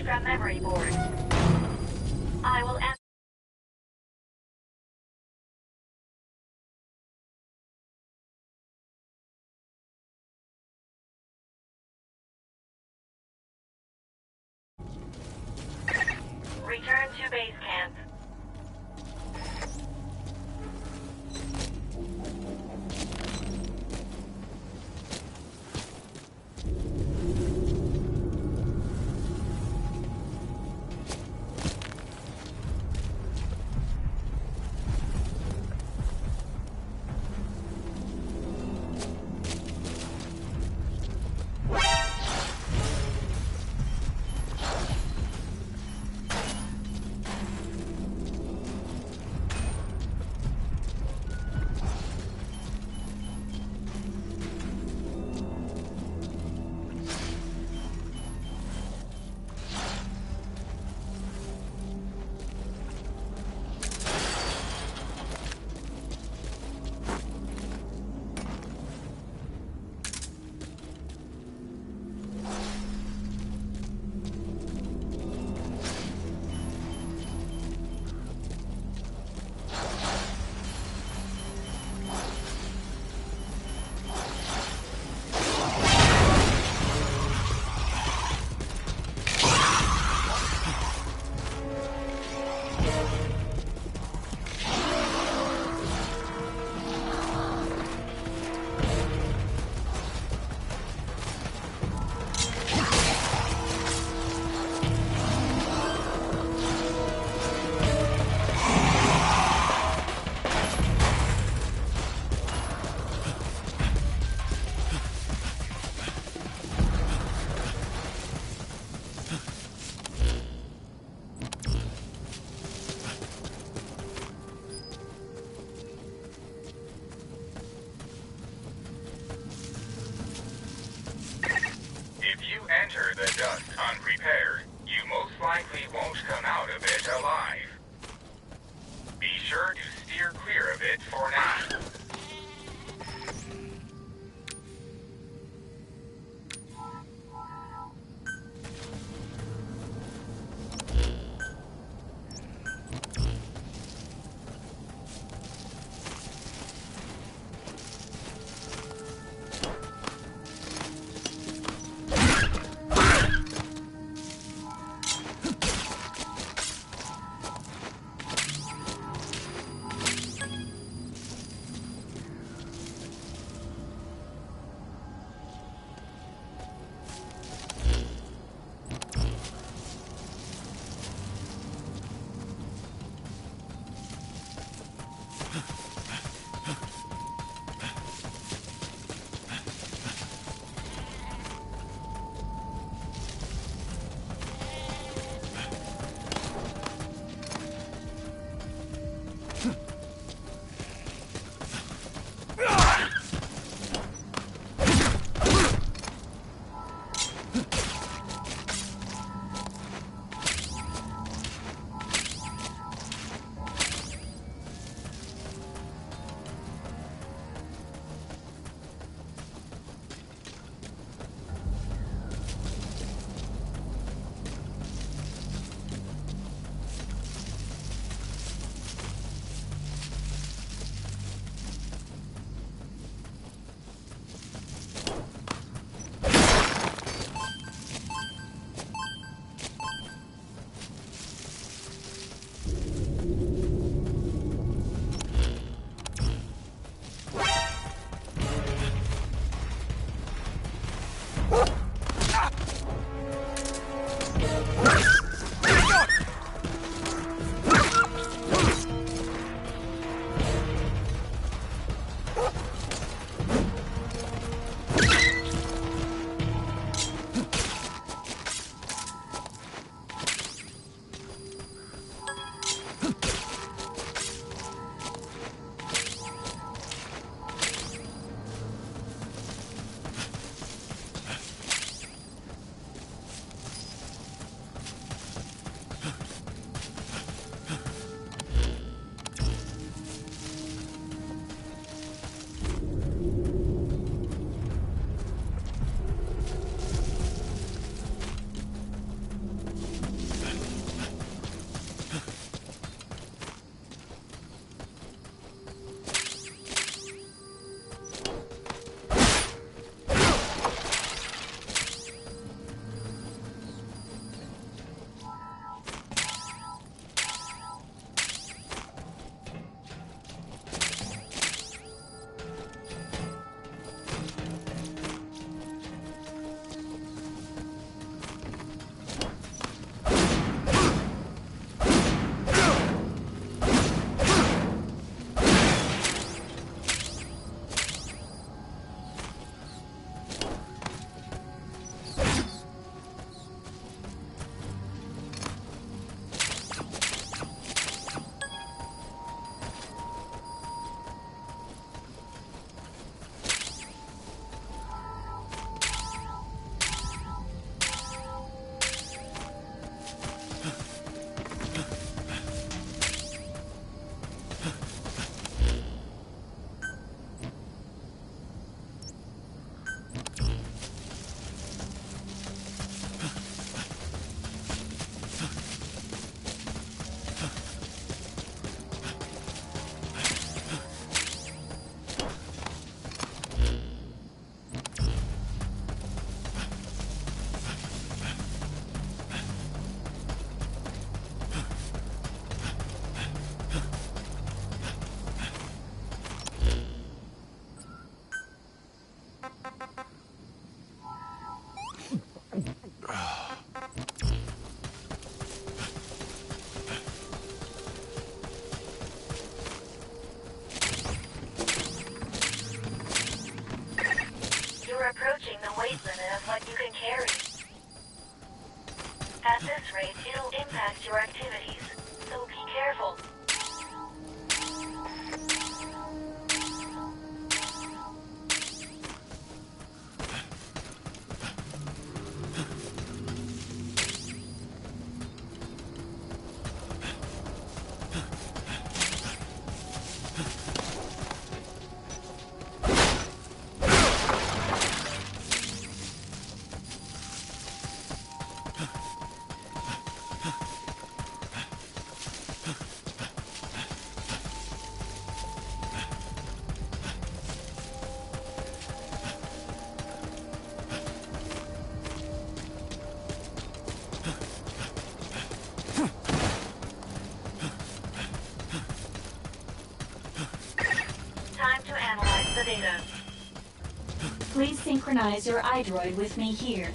from memory board. I will enter. Return to base camp. You're approaching the weight limit of what you can carry. At this rate, it'll impact your activities, so be careful. Data. Please synchronize your iDroid with me here.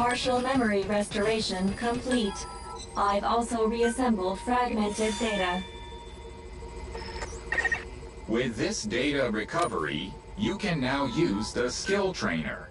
Partial memory restoration complete. I've also reassembled fragmented data. With this data recovery, you can now use the skill trainer.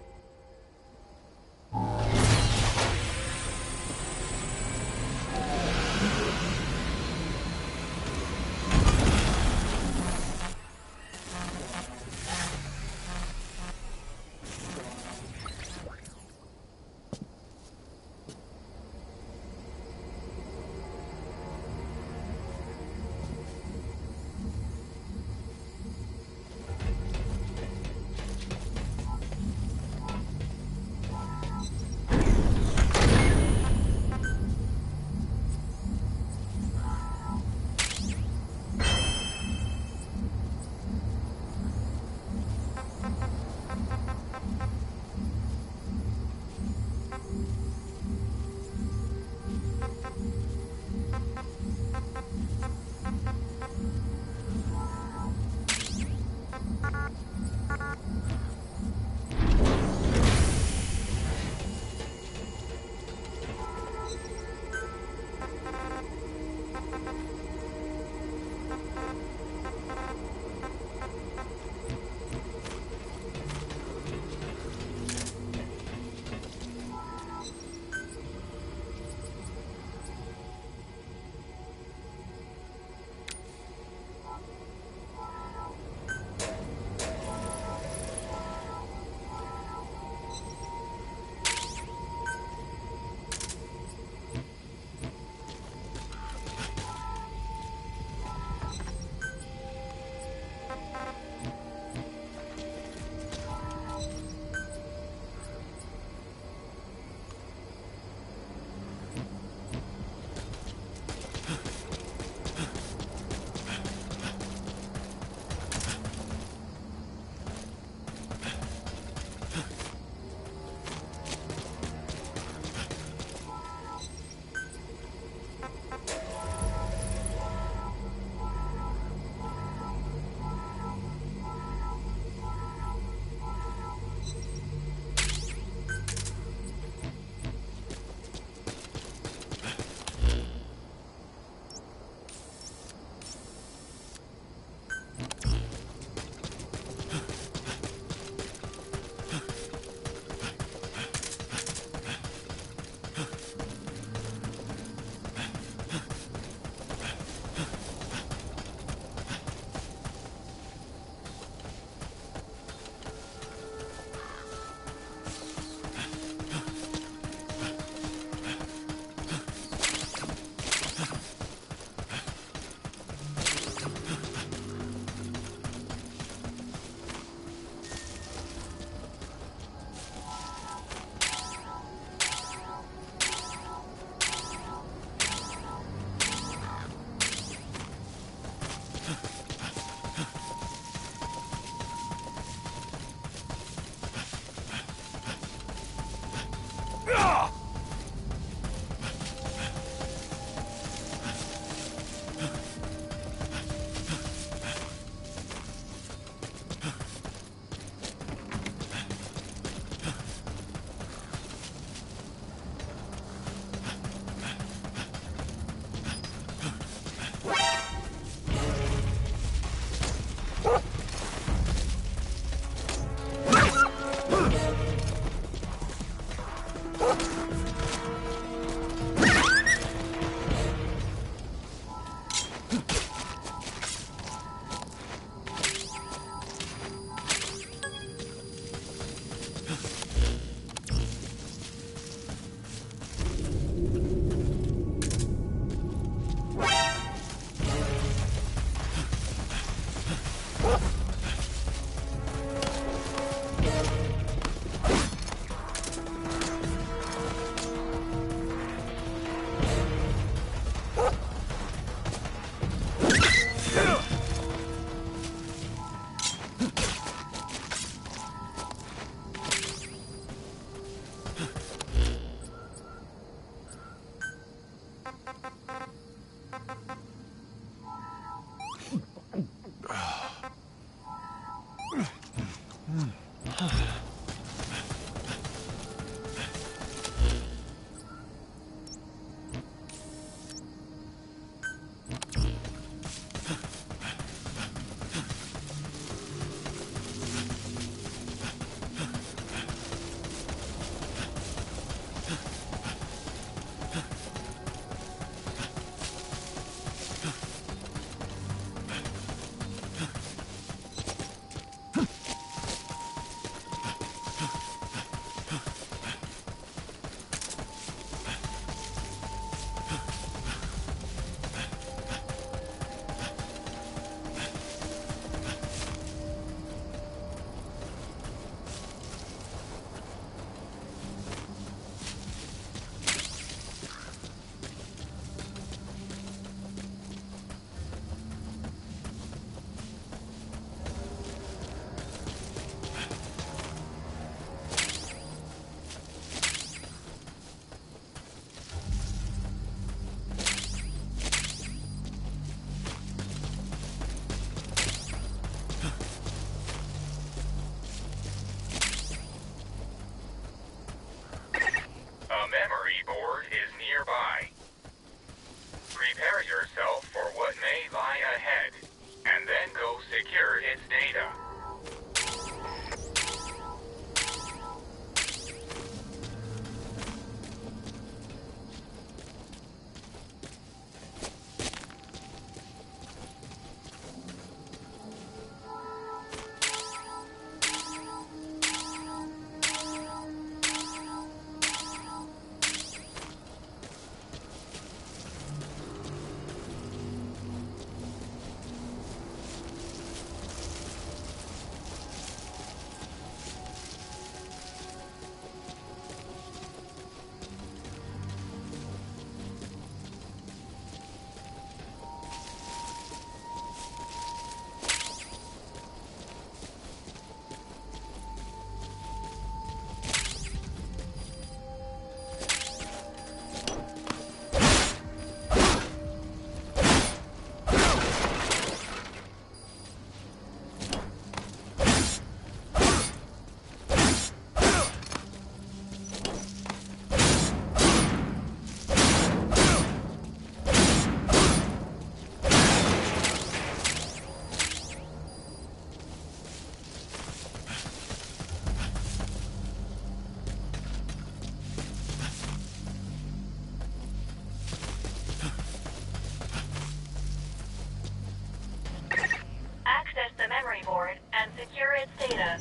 data.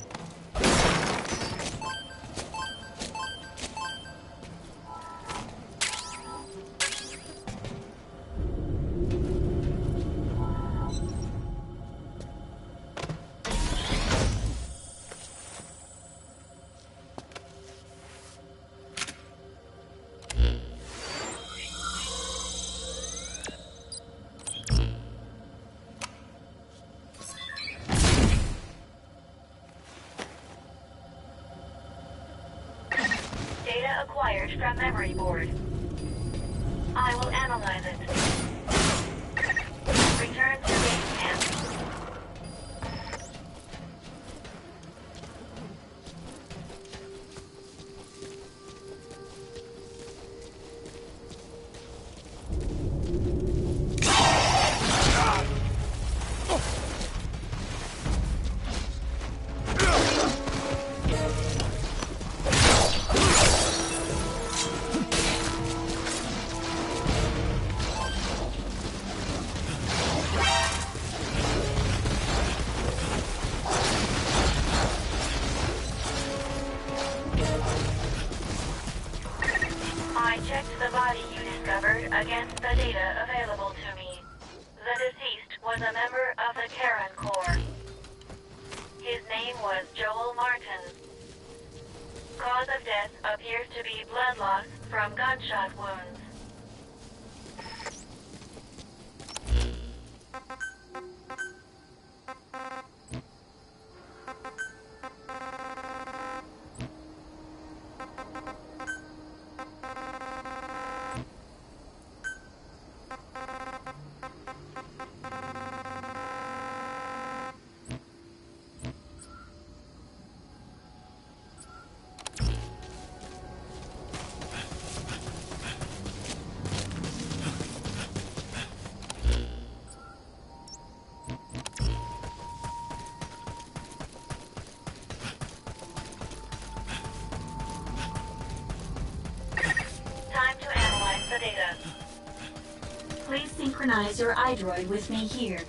Data acquired from memory board. I will analyze it. Return to base camp. I checked the body you discovered against the data available to me. The deceased was a member of the Karen Corps. His name was Joel Martin. Cause of death appears to be blood loss from gunshot wounds. The data. Please synchronize your iDroid with me here.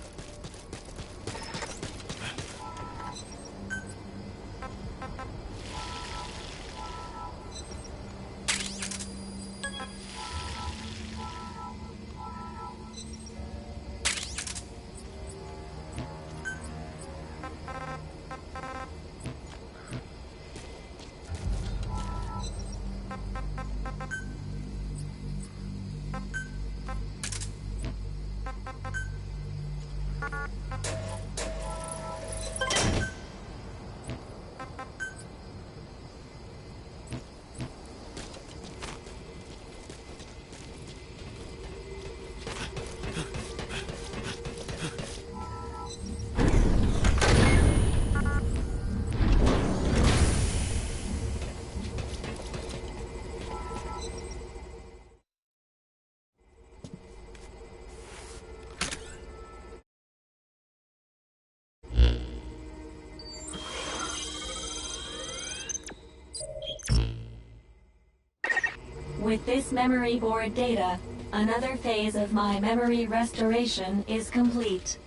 With this memory board data, another phase of my memory restoration is complete.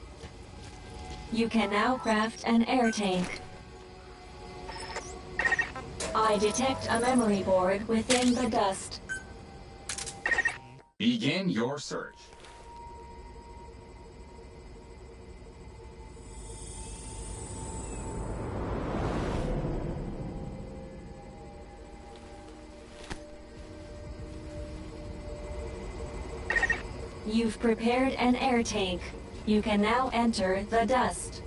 You can now craft an air tank. I detect a memory board within the dust. Begin your search. You've prepared an air tank. You can now enter the dust.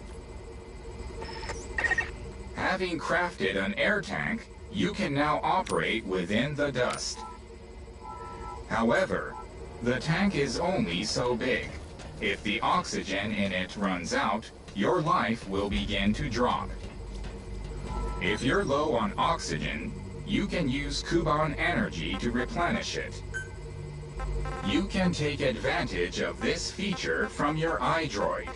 Having crafted an air tank, you can now operate within the dust. However, the tank is only so big. If the oxygen in it runs out, your life will begin to drop. If you're low on oxygen, you can use Kuban energy to replenish it. You can take advantage of this feature from your iDroid.